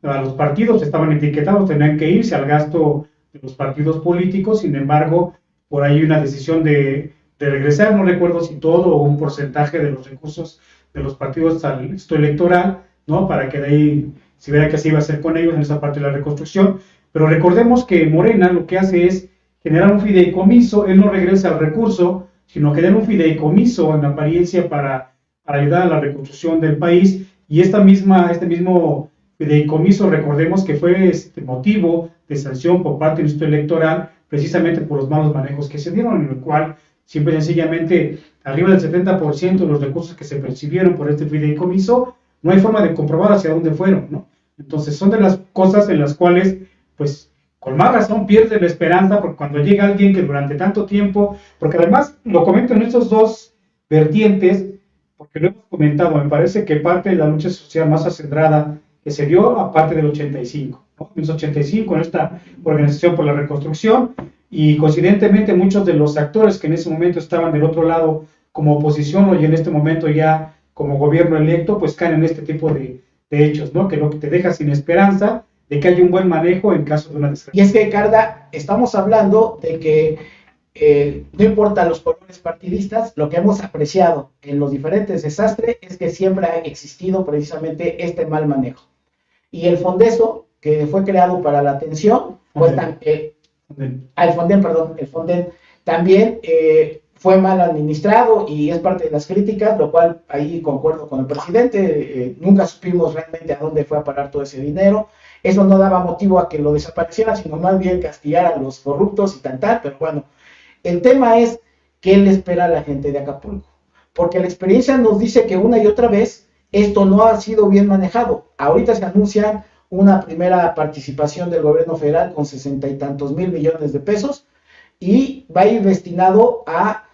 Speaker 2: a los partidos estaban etiquetados, tenían que irse al gasto de los partidos políticos. Sin embargo, por ahí una decisión de regresar, no recuerdo si todo o un porcentaje de los recursos de los partidos al esto electoral, ¿no? Para que de ahí se viera qué se iba a hacer con ellos en esa parte de la reconstrucción. Pero recordemos que Morena lo que hace es generar un fideicomiso. Él no regresa al recurso, sino que da un fideicomiso en apariencia para ayudar a la reconstrucción del país. Y este mismo fideicomiso, recordemos que fue motivo de sanción por parte del Instituto Electoral, precisamente por los malos manejos que se dieron, en el cual simple y sencillamente arriba del 70% de los recursos que se percibieron por este fideicomiso, no hay forma de comprobar hacia dónde fueron, ¿no? Entonces son de las cosas en las cuales, pues, con más razón pierde la esperanza, porque cuando llega alguien que durante tanto tiempo, porque además lo comento en estos dos vertientes, porque lo hemos comentado, me parece que parte de la lucha social más acendrada que se dio aparte del 85, ¿no? En el 85, en esta Organización por la Reconstrucción, y coincidentemente muchos de los actores que en ese momento estaban del otro lado como oposición y en este momento ya como gobierno electo, pues caen en este tipo de hechos, ¿no? Que lo que te deja sin esperanza de que haya un buen manejo en caso de una desgracia.
Speaker 1: Y es que, Carda, estamos hablando de que no importa los colores partidistas, lo que hemos apreciado en los diferentes desastres es que siempre ha existido precisamente este mal manejo. Y el Fondeso, que fue creado para la atención, pues, el Fonden también fue mal administrado y es parte de las críticas, lo cual ahí concuerdo con el presidente, nunca supimos realmente a dónde fue a parar todo ese dinero. Eso no daba motivo a que lo desapareciera, sino más bien castigar a los corruptos y tal, pero bueno, el tema es qué le espera a la gente de Acapulco, porque la experiencia nos dice que una y otra vez esto no ha sido bien manejado. Ahorita se anuncia una primera participación del gobierno federal con 60 y tantos mil millones de pesos y va a ir destinado a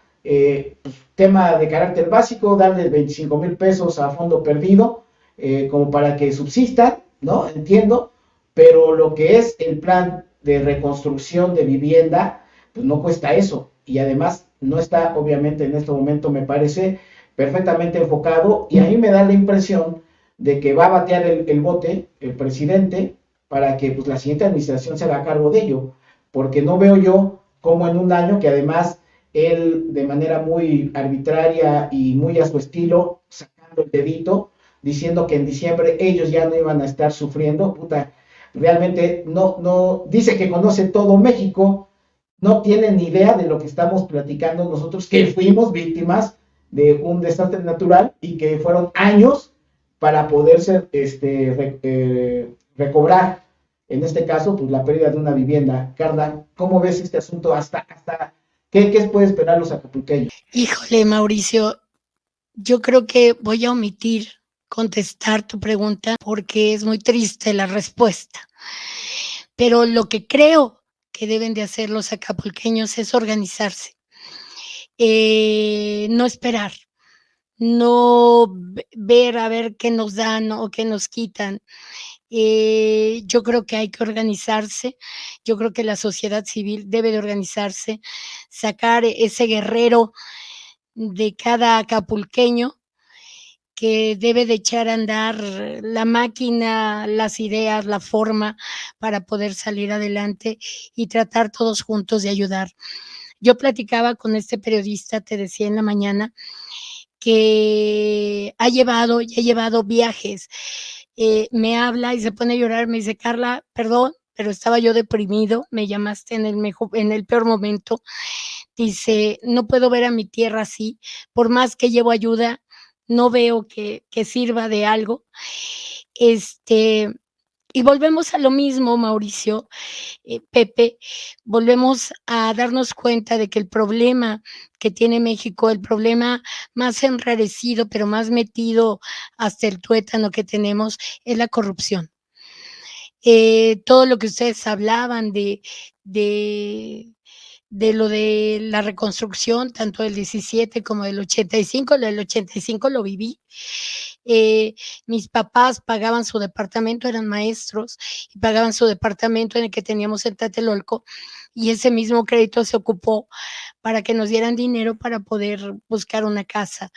Speaker 1: tema de carácter básico, darle 25 mil pesos a fondo perdido, como para que subsistan, ¿no? Entiendo, pero lo que es el plan de reconstrucción de vivienda, pues no cuesta eso, y además no está, obviamente, en este momento, me parece, perfectamente enfocado, y a mí me da la impresión de que va a batear el bote el presidente para que pues la siguiente administración se haga cargo de ello, porque no veo yo cómo en un año, que además él de manera muy arbitraria y muy a su estilo, sacando el dedito, diciendo que en diciembre ellos ya no iban a estar sufriendo, puta, realmente no, dice que conoce todo México, no tiene ni idea de lo que estamos platicando nosotros, que fuimos víctimas de un desastre natural y que fueron años para poderse recobrar, en este caso, pues la pérdida de una vivienda. Carla, ¿cómo ves este asunto? ¿Qué puede esperar los acapulqueños?
Speaker 3: Híjole, Mauricio, yo creo que voy a omitir contestar tu pregunta porque es muy triste la respuesta. Pero lo que creo que deben de hacer los acapulqueños es organizarse, no esperar, no ver a ver qué nos dan o qué nos quitan. Yo creo que hay que organizarse, yo creo que la sociedad civil debe de organizarse, sacar ese guerrero de cada acapulqueño que debe de echar a andar la máquina, las ideas, la forma para poder salir adelante y tratar todos juntos de ayudar. Yo platicaba con este periodista, te decía en la mañana, que ha llevado viajes. Me habla y se pone a llorar, me dice, Carla, perdón, pero estaba yo deprimido, me llamaste en el peor momento. Dice, no puedo ver a mi tierra así, por más que llevo ayuda, no veo que sirva de algo. Y volvemos a lo mismo, Mauricio, Pepe, volvemos a darnos cuenta de que el problema que tiene México, el problema más enrarecido, pero más metido hasta el tuétano que tenemos, es la corrupción. Todo lo que ustedes hablaban de de lo de la reconstrucción, tanto del 17 como del 85, lo del 85 lo viví. Mis papás pagaban su departamento, eran maestros, y pagaban su departamento en el que teníamos en Tlatelolco, y ese mismo crédito se ocupó para que nos dieran dinero para poder buscar una casa.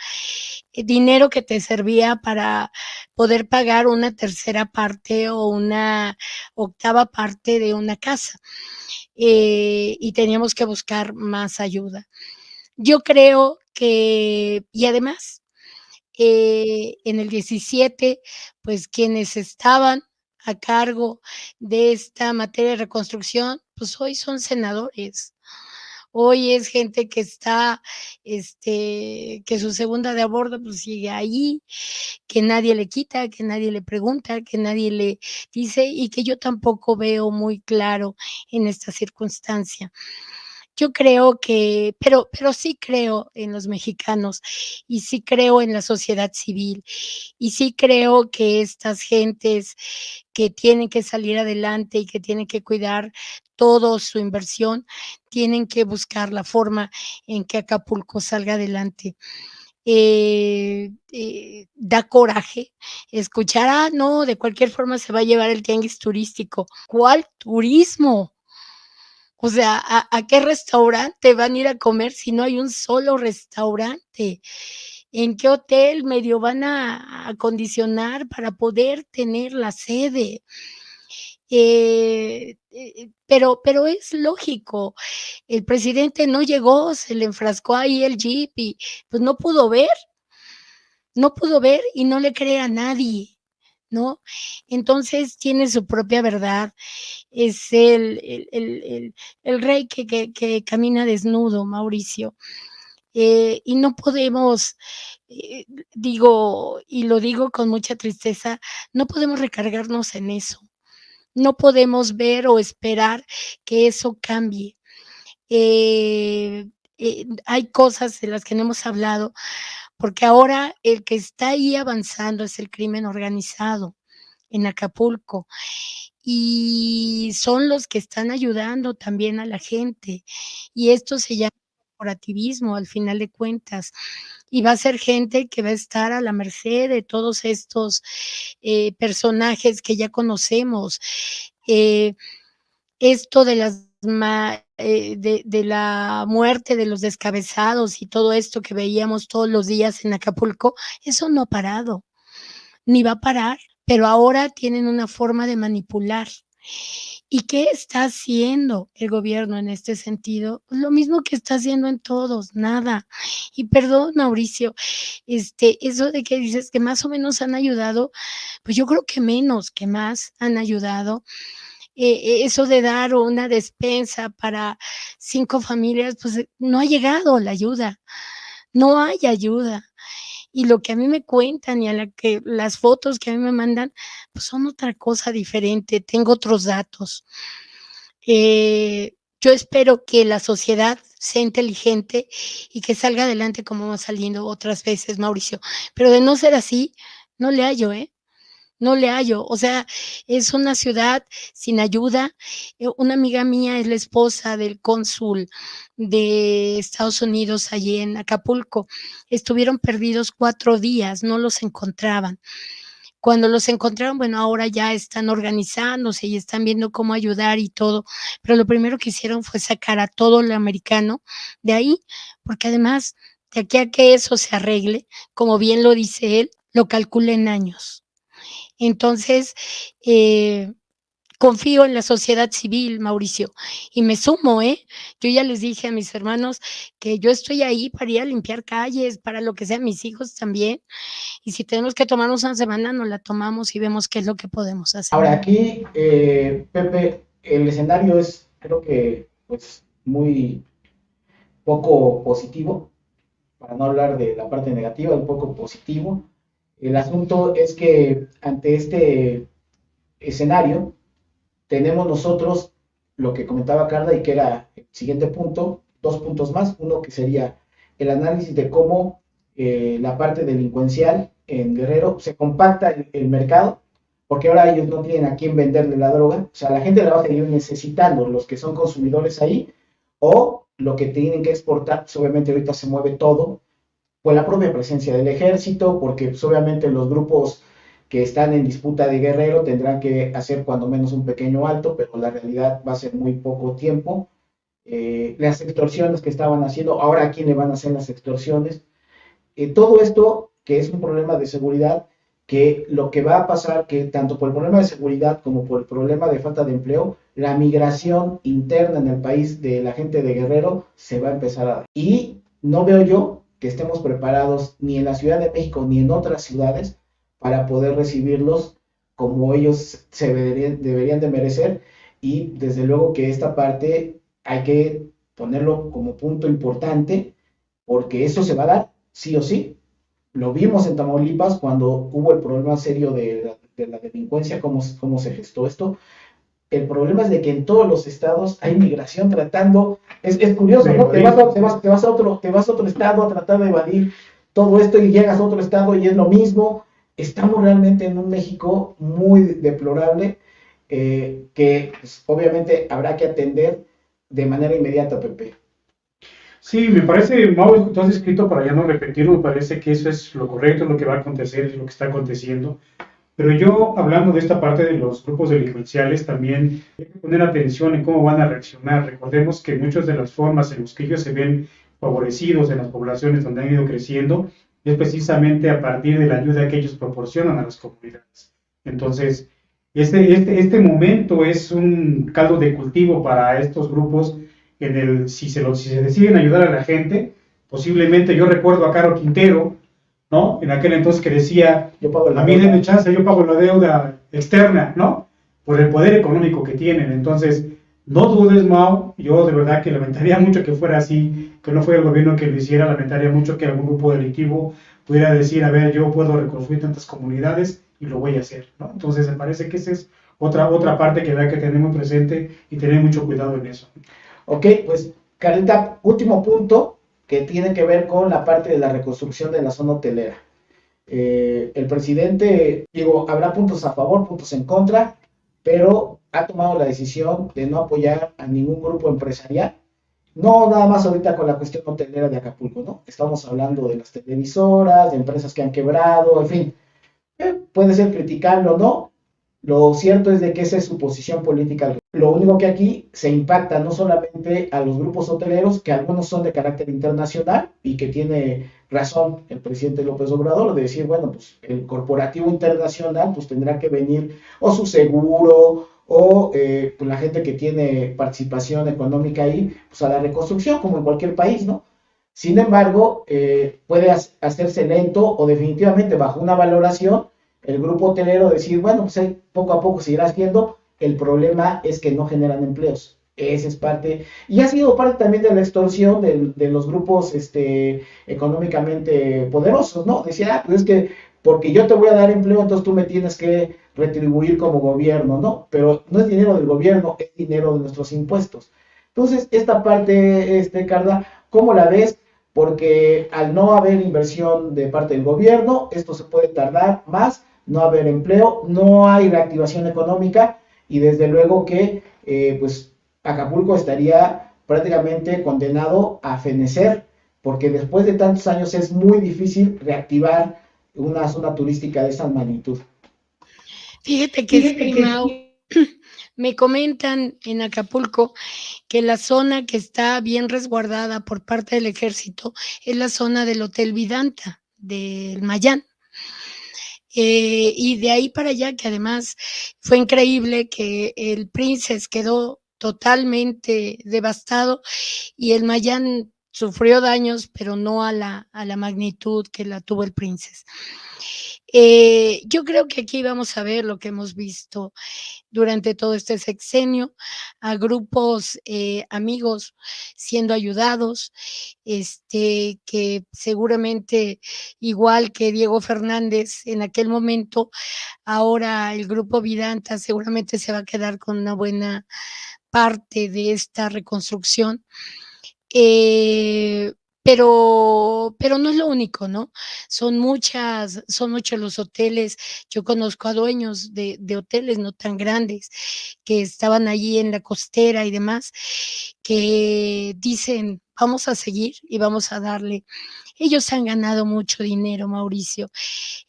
Speaker 3: Dinero que te servía para poder pagar una tercera parte o una octava parte de una casa. Y teníamos que buscar más ayuda. Yo creo que, y además, en el 17, pues quienes estaban a cargo de esta materia de reconstrucción, pues hoy son senadores. Hoy es gente que está, que su segunda de a bordo pues sigue ahí, que nadie le quita, que nadie le pregunta, que nadie le dice y que yo tampoco veo muy claro en esta circunstancia. Yo creo que, pero sí creo en los mexicanos y sí creo en la sociedad civil y sí creo que estas gentes que tienen que salir adelante y que tienen que cuidar todo su inversión, tienen que buscar la forma en que Acapulco salga adelante. Da coraje escuchar, no, de cualquier forma se va a llevar el tianguis turístico. ¿Cuál turismo? O sea, ¿a qué restaurante van a ir a comer si no hay un solo restaurante? ¿En qué hotel medio van a acondicionar para poder tener la sede? Pero es lógico, el presidente no llegó, se le enfrascó ahí el jeep y pues no pudo ver y no le cree a nadie, ¿no? Entonces tiene su propia verdad, es el rey que camina desnudo, Mauricio. Y no podemos, eh, digo, y lo digo con mucha tristeza, no podemos recargarnos en eso. No podemos ver o esperar que eso cambie. Eh, hay cosas de las que no hemos hablado, porque ahora el que está ahí avanzando es el crimen organizado en Acapulco y son los que están ayudando también a la gente. Y esto se llama corporativismo al final de cuentas. Y va a ser gente que va a estar a la merced de todos estos personajes que ya conocemos. Eh, Esto de las de la muerte de los descabezados y todo esto que veíamos todos los días en Acapulco, eso no ha parado, ni va a parar, pero ahora tienen una forma de manipular. ¿Y qué está haciendo el gobierno en este sentido? Pues lo mismo que está haciendo en todos, nada. Y perdón, Mauricio, eso de que dices que más o menos han ayudado, pues yo creo que menos que más han ayudado. Eso de dar una despensa para 5 familias, pues no ha llegado la ayuda, no hay ayuda. Y lo que a mí me cuentan y a la que las fotos que a mí me mandan, pues son otra cosa diferente, tengo otros datos. Yo espero que la sociedad sea inteligente y que salga adelante como va saliendo otras veces, Mauricio. Pero de no ser así, no le hallo, ¿eh? No le hallo. O sea, es una ciudad sin ayuda. Una amiga mía es la esposa del cónsul de Estados Unidos allí en Acapulco. Estuvieron perdidos 4 días, no los encontraban. Cuando los encontraron, bueno, ahora ya están organizándose y están viendo cómo ayudar y todo, pero lo primero que hicieron fue sacar a todo el americano de ahí, porque además, de aquí a que eso se arregle, como bien lo dice él, lo calcula en años. Entonces, confío en la sociedad civil, Mauricio, y me sumo, ¿eh? Yo ya les dije a mis hermanos que yo estoy ahí para ir a limpiar calles, para lo que sea, mis hijos también, y si tenemos que tomarnos una semana, nos la tomamos y vemos qué es lo que podemos hacer.
Speaker 1: Ahora aquí, Pepe, el escenario es, creo que, pues, muy poco positivo, para no hablar de la parte negativa, un poco positivo. El asunto es que ante este escenario tenemos nosotros lo que comentaba Carla y que era el siguiente punto, 2 puntos más, uno que sería el análisis de cómo la parte delincuencial en Guerrero se compacta el mercado, porque ahora ellos no tienen a quién venderle la droga, o sea, la gente la va a seguir necesitando, los que son consumidores ahí, o lo que tienen que exportar, pues obviamente ahorita se mueve todo, pues la propia presencia del ejército, porque pues, obviamente los grupos que están en disputa de Guerrero tendrán que hacer cuando menos un pequeño alto, pero la realidad va a ser muy poco tiempo. Las extorsiones que estaban haciendo, ahora a quién le van a hacer las extorsiones. Todo esto que es un problema de seguridad, que lo que va a pasar, que tanto por el problema de seguridad como por el problema de falta de empleo, la migración interna en el país de la gente de Guerrero se va a empezar a dar. Y no veo yo que estemos preparados ni en la Ciudad de México ni en otras ciudades para poder recibirlos como ellos se deberían de merecer, y desde luego que esta parte hay que ponerlo como punto importante porque eso se va a dar sí o sí. Lo vimos en Tamaulipas cuando hubo el problema serio de la delincuencia, cómo se gestó esto. El problema es de que en todos los estados hay migración tratando, es curioso, ¿no? Te vas a otro estado a tratar de evadir todo esto y llegas a otro estado y es lo mismo. Estamos realmente en un México muy deplorable, que pues, obviamente habrá que atender de manera inmediata, Pepe.
Speaker 2: Sí, me parece, Mau, tú has escrito para ya no repetirlo, me parece que eso es lo correcto, es lo que va a acontecer, es lo que está aconteciendo. Pero yo, hablando de esta parte de los grupos delincuenciales, también hay que poner atención en cómo van a reaccionar. Recordemos que muchas de las formas en las que ellos se ven favorecidos en las poblaciones donde han ido creciendo es precisamente a partir de la ayuda que ellos proporcionan a las comunidades. Entonces, Este momento es un caldo de cultivo para estos grupos si se deciden ayudar a la gente, posiblemente yo recuerdo a Caro Quintero, ¿no? En aquel entonces que decía, a mí denme chance, yo pago la deuda externa, ¿no? Por el poder económico que tienen. Entonces, no dudes, Mau, yo de verdad que lamentaría mucho que fuera así, que no fuera el gobierno que lo hiciera, lamentaría mucho que algún grupo delictivo pudiera decir, a ver, yo puedo reconstruir tantas comunidades y lo voy a hacer, ¿no? Entonces, me parece que esa es otra parte que hay que tener muy presente y tener mucho cuidado en eso.
Speaker 1: Ok, pues, Carlita, último punto que tiene que ver con la parte de la reconstrucción de la zona hotelera. El presidente, digo, habrá puntos a favor, puntos en contra, pero ha tomado la decisión de no apoyar a ningún grupo empresarial. No nada más ahorita con la cuestión hotelera de Acapulco, ¿no? Estamos hablando de las televisoras, de empresas que han quebrado, en fin. Puede ser criticable o no. Lo cierto es de que esa es su posición política. Lo único que aquí se impacta no solamente a los grupos hoteleros, que algunos son de carácter internacional y que tiene razón el presidente López Obrador de decir, bueno, pues el corporativo internacional pues tendrá que venir o su seguro o pues, la gente que tiene participación económica ahí, pues a la reconstrucción, como en cualquier país, ¿no? Sin embargo, puede hacerse lento o definitivamente bajo una valoración el grupo hotelero decir, bueno, pues poco a poco se irá haciendo, el problema es que no generan empleos. Esa es parte, y ha sido parte también de la extorsión de los grupos económicamente poderosos, ¿no? Decía, pues es que porque yo te voy a dar empleo, entonces tú me tienes que retribuir como gobierno, ¿no? Pero no es dinero del gobierno, es dinero de nuestros impuestos. Entonces, esta parte, Carla, ¿cómo la ves? Porque al no haber inversión de parte del gobierno, esto se puede tardar más, no haber empleo, no hay reactivación económica y desde luego que pues Acapulco estaría prácticamente condenado a fenecer porque después de tantos años es muy difícil reactivar una zona turística de esa magnitud.
Speaker 3: Fíjate que sí, Mau. Me comentan en Acapulco que la zona que está bien resguardada por parte del ejército es la zona del Hotel Vidanta, del Mayán. Y de ahí para allá, que además fue increíble que el Princess quedó totalmente devastado y el Mayán sufrió daños, pero no a la magnitud que la tuvo el Princess. Yo creo que aquí vamos a ver lo que hemos visto durante todo este sexenio, a grupos amigos siendo ayudados, que seguramente igual que Diego Fernández en aquel momento, ahora el grupo Vidanta seguramente se va a quedar con una buena parte de esta reconstrucción. Pero no es lo único, ¿no? Son muchos los hoteles. Yo conozco a dueños de hoteles no tan grandes que estaban allí en la costera y demás, que dicen, vamos a seguir y vamos a darle. Ellos han ganado mucho dinero, Mauricio.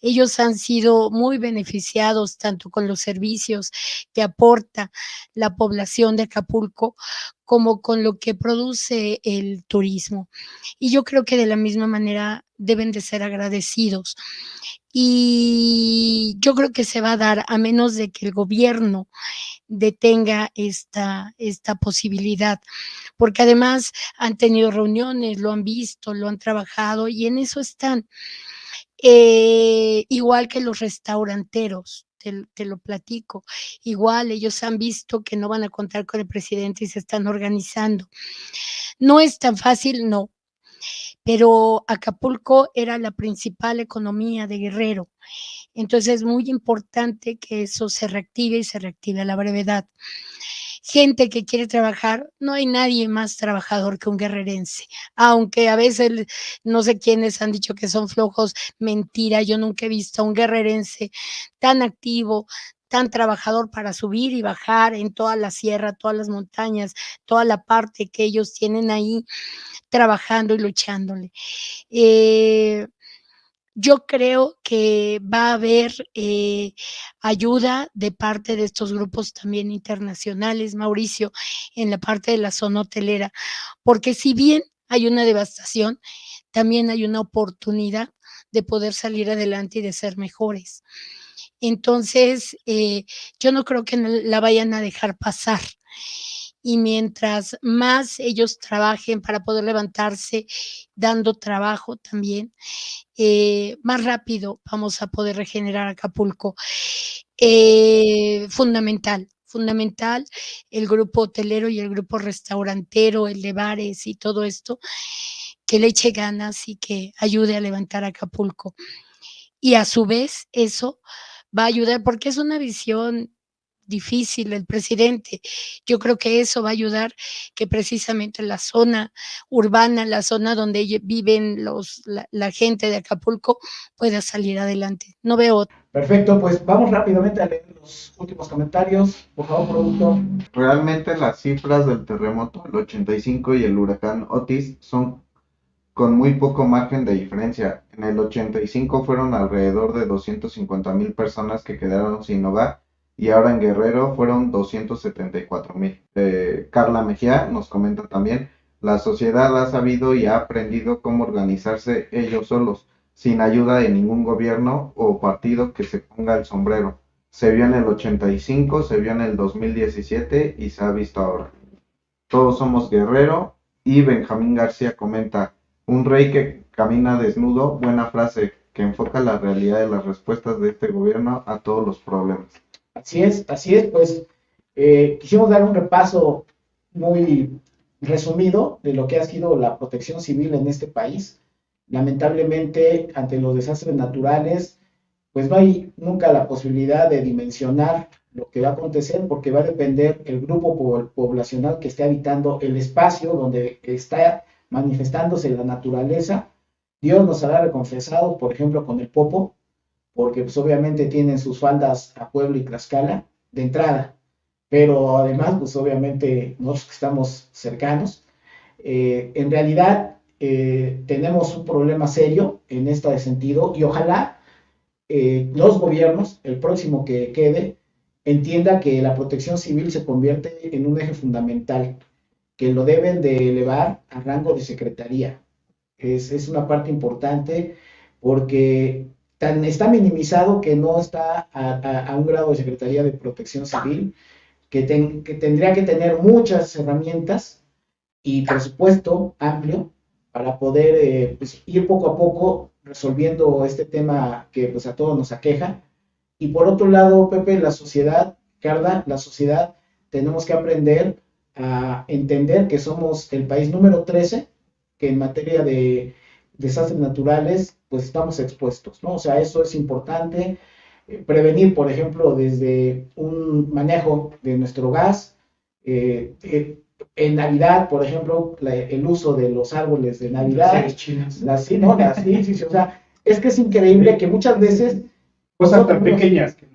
Speaker 3: Ellos han sido muy beneficiados tanto con los servicios que aporta la población de Acapulco como con lo que produce el turismo. Y yo creo que de la misma manera deben de ser agradecidos. Y yo creo que se va a dar a menos de que el gobierno detenga esta posibilidad, porque además han tenido reuniones, lo han visto, lo han trabajado y en eso están. Igual que los restauranteros, te lo platico. Igual ellos han visto que no van a contar con el presidente y se están organizando. No es tan fácil, no, pero Acapulco era la principal economía de Guerrero. Entonces es muy importante que eso se reactive y se reactive a la brevedad. Gente que quiere trabajar, no hay nadie más trabajador que un guerrerense, aunque a veces no sé quiénes han dicho que son flojos, mentira, yo nunca he visto a un guerrerense tan activo, tan trabajador para subir y bajar en toda la sierra, todas las montañas, toda la parte que ellos tienen ahí trabajando y luchándole. Yo creo que va a haber ayuda de parte de estos grupos también internacionales, Mauricio, en la parte de la zona hotelera, porque si bien hay una devastación, también hay una oportunidad de poder salir adelante y de ser mejores. Entonces, yo no creo que la vayan a dejar pasar. Y mientras más ellos trabajen para poder levantarse, dando trabajo también, más rápido vamos a poder regenerar Acapulco. Fundamental, fundamental el grupo hotelero y el grupo restaurantero, el de bares y todo esto, que le eche ganas y que ayude a levantar Acapulco. Y a su vez eso va a ayudar, porque es una visión difícil el presidente. Yo creo que eso va a ayudar que precisamente la zona urbana, la zona donde viven la gente de Acapulco pueda salir adelante. No veo.
Speaker 1: Perfecto, pues vamos rápidamente a leer los últimos comentarios. Por favor, productor.
Speaker 4: Realmente las cifras del terremoto del 85 y el huracán Otis son con muy poco margen de diferencia. En el 85 fueron alrededor de 250,000 personas que quedaron sin hogar y ahora en Guerrero fueron 274,000. Carla Mejía nos comenta también, la sociedad ha sabido y ha aprendido cómo organizarse ellos solos, sin ayuda de ningún gobierno o partido que se ponga el sombrero. Se vio en el 85, se vio en el 2017 y se ha visto ahora. Todos somos Guerrero. Y Benjamín García comenta, un rey que camina desnudo, buena frase, que enfoca la realidad de las respuestas de este gobierno a todos los problemas.
Speaker 1: Así es, pues quisimos dar un repaso muy resumido de lo que ha sido la protección civil en este país. Lamentablemente, ante los desastres naturales, pues no hay nunca la posibilidad de dimensionar lo que va a acontecer, porque va a depender el grupo poblacional que esté habitando el espacio donde está manifestándose la naturaleza. Dios nos hará recompensado, por ejemplo, con el Popo, porque pues obviamente tienen sus faldas a Puebla y Tlaxcala de entrada, pero además pues obviamente nosotros que estamos cercanos, en realidad tenemos un problema serio en este sentido, y ojalá los gobiernos, el próximo que quede, entienda que la protección civil se convierte en un eje fundamental, que lo deben de elevar a rango de secretaría. Es una parte importante porque está minimizado que no está a un grado de Secretaría de Protección Civil, que tendría que tener muchas herramientas y presupuesto amplio para poder pues, ir poco a poco resolviendo este tema que pues, a todos nos aqueja. Y por otro lado, Pepe, la sociedad, Carla, la sociedad, tenemos que aprender a entender que somos el país número 13, que en materia de desastres naturales, pues estamos expuestos, ¿no? O sea, eso es importante. Prevenir, por ejemplo, desde un manejo de nuestro gas. En Navidad, por ejemplo, el uso de los árboles de Navidad.
Speaker 2: Sí,
Speaker 1: o sea, es que es increíble que muchas veces
Speaker 2: cosas tan pequeñas que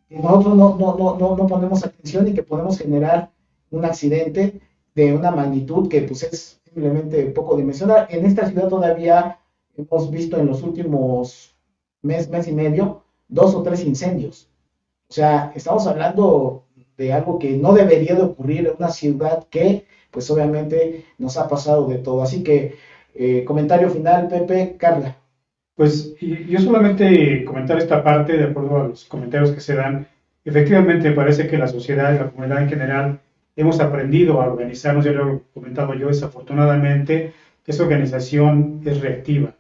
Speaker 1: nosotros no ponemos atención y que podemos generar un accidente de una magnitud que pues es simplemente poco dimensional. En esta ciudad todavía hemos visto en los últimos mes y medio 2 o 3 incendios. O sea, estamos hablando de algo que no debería de ocurrir en una ciudad que pues obviamente nos ha pasado de todo. Así que comentario final, Pepe. Carla.
Speaker 2: Pues yo solamente comentar esta parte de acuerdo a los comentarios que se dan. Efectivamente, parece que la sociedad y la comunidad en general hemos aprendido a organizarnos, ya lo he comentado yo, desafortunadamente, esa organización es reactiva.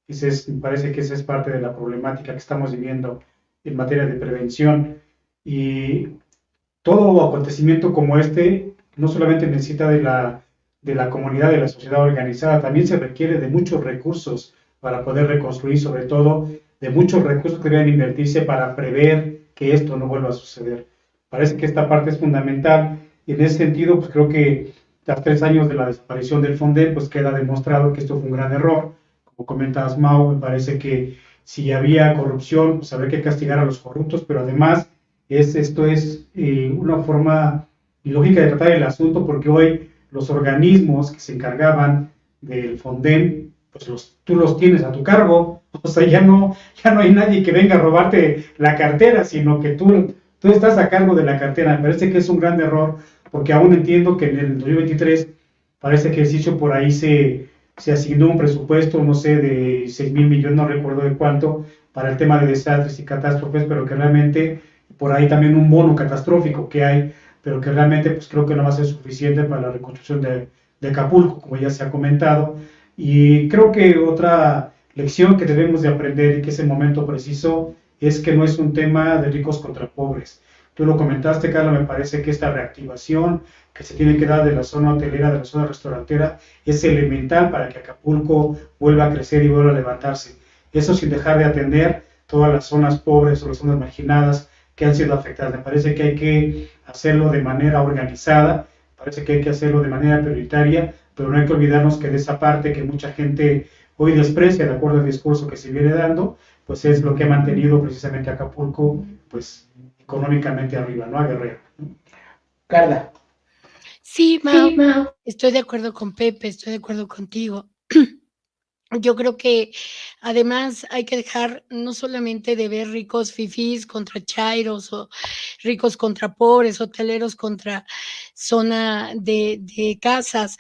Speaker 2: Me parece que esa es parte de la problemática que estamos viviendo en materia de prevención. Y todo acontecimiento como este no solamente necesita de la comunidad, de la sociedad organizada, también se requiere de muchos recursos para poder reconstruir, sobre todo de muchos recursos que deben invertirse para prever que esto no vuelva a suceder. Parece que esta parte es fundamental y en ese sentido pues creo que tras 3 años de la desaparición del Fonden pues queda demostrado que esto fue un gran error. Como comentabas, Mau, me parece que si había corrupción pues habría que castigar a los corruptos, pero además esto es una forma ilógica de tratar el asunto, porque hoy los organismos que se encargaban del Fonden pues tú los tienes a tu cargo, o sea, ya no hay nadie que venga a robarte la cartera, sino que tú estás a cargo de la cartera. Me parece que es un gran error, porque aún entiendo que en el 2023 parece que por ahí se asignó un presupuesto, no sé, de 6,000 millones, no recuerdo de cuánto, para el tema de desastres y catástrofes, pero que realmente por ahí también un bono catastrófico que hay, pero que realmente pues creo que no va a ser suficiente para la reconstrucción de Acapulco, como ya se ha comentado. Y creo que otra lección que debemos de aprender y que es el momento preciso es que no es un tema de ricos contra pobres. Tú lo comentaste, Carla, me parece que esta reactivación que se tiene que dar de la zona hotelera, de la zona restaurantera, es elemental para que Acapulco vuelva a crecer y vuelva a levantarse. Eso sin dejar de atender todas las zonas pobres o las zonas marginadas que han sido afectadas. Me parece que hay que hacerlo de manera organizada, parece que hay que hacerlo de manera prioritaria, pero no hay que olvidarnos que de esa parte que mucha gente hoy desprecia, de acuerdo al discurso que se viene dando, pues es lo que ha mantenido precisamente a Acapulco, pues económicamente arriba, ¿no? A Guerrero.
Speaker 1: Carla.
Speaker 3: Sí, Mau, estoy de acuerdo con Pepe, estoy de acuerdo contigo. Yo creo que además hay que dejar no solamente de ver ricos fifís contra chairos o ricos contra pobres, hoteleros contra zona de casas,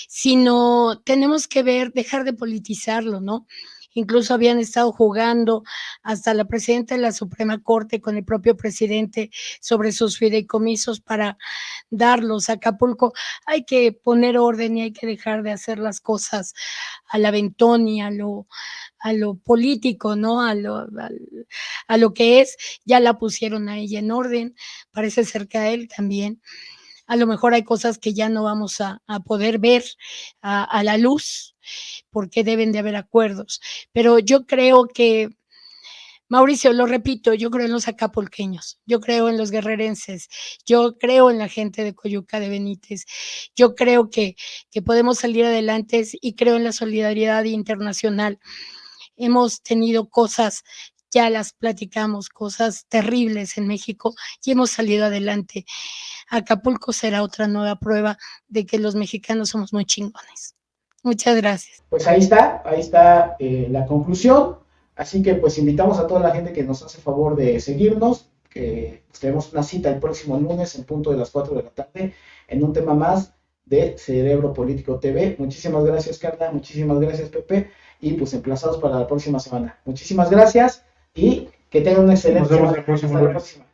Speaker 3: sino tenemos que dejar de politizarlo, ¿no? Incluso habían estado jugando hasta la presidenta de la Suprema Corte con el propio presidente sobre sus fideicomisos para darlos a Acapulco. Hay que poner orden y hay que dejar de hacer las cosas al aventón y a lo político, ¿no? A lo que es, ya la pusieron a ella en orden, parece ser que a él también. A lo mejor hay cosas que ya no vamos a poder ver a la luz, porque deben de haber acuerdos. Pero yo creo que, Mauricio, lo repito, yo creo en los acapulqueños, yo creo en los guerrerenses, yo creo en la gente de Coyuca de Benítez, yo creo que podemos salir adelante y creo en la solidaridad internacional. Hemos tenido cosas, ya las platicamos, cosas terribles en México y hemos salido adelante. Acapulco será otra nueva prueba de que los mexicanos somos muy chingones. Muchas gracias.
Speaker 1: Pues ahí está la conclusión. Así que pues invitamos a toda la gente que nos hace favor de seguirnos, que pues, tenemos una cita el próximo lunes en punto de las 4 de la tarde en un tema más de Cerebro Político TV. Muchísimas gracias, Carla, muchísimas gracias, Pepe, y pues emplazados para la próxima semana. Muchísimas gracias y que tengan una excelente semana.
Speaker 2: Nos vemos el próximo
Speaker 1: Hasta la
Speaker 2: lunes.
Speaker 1: próxima.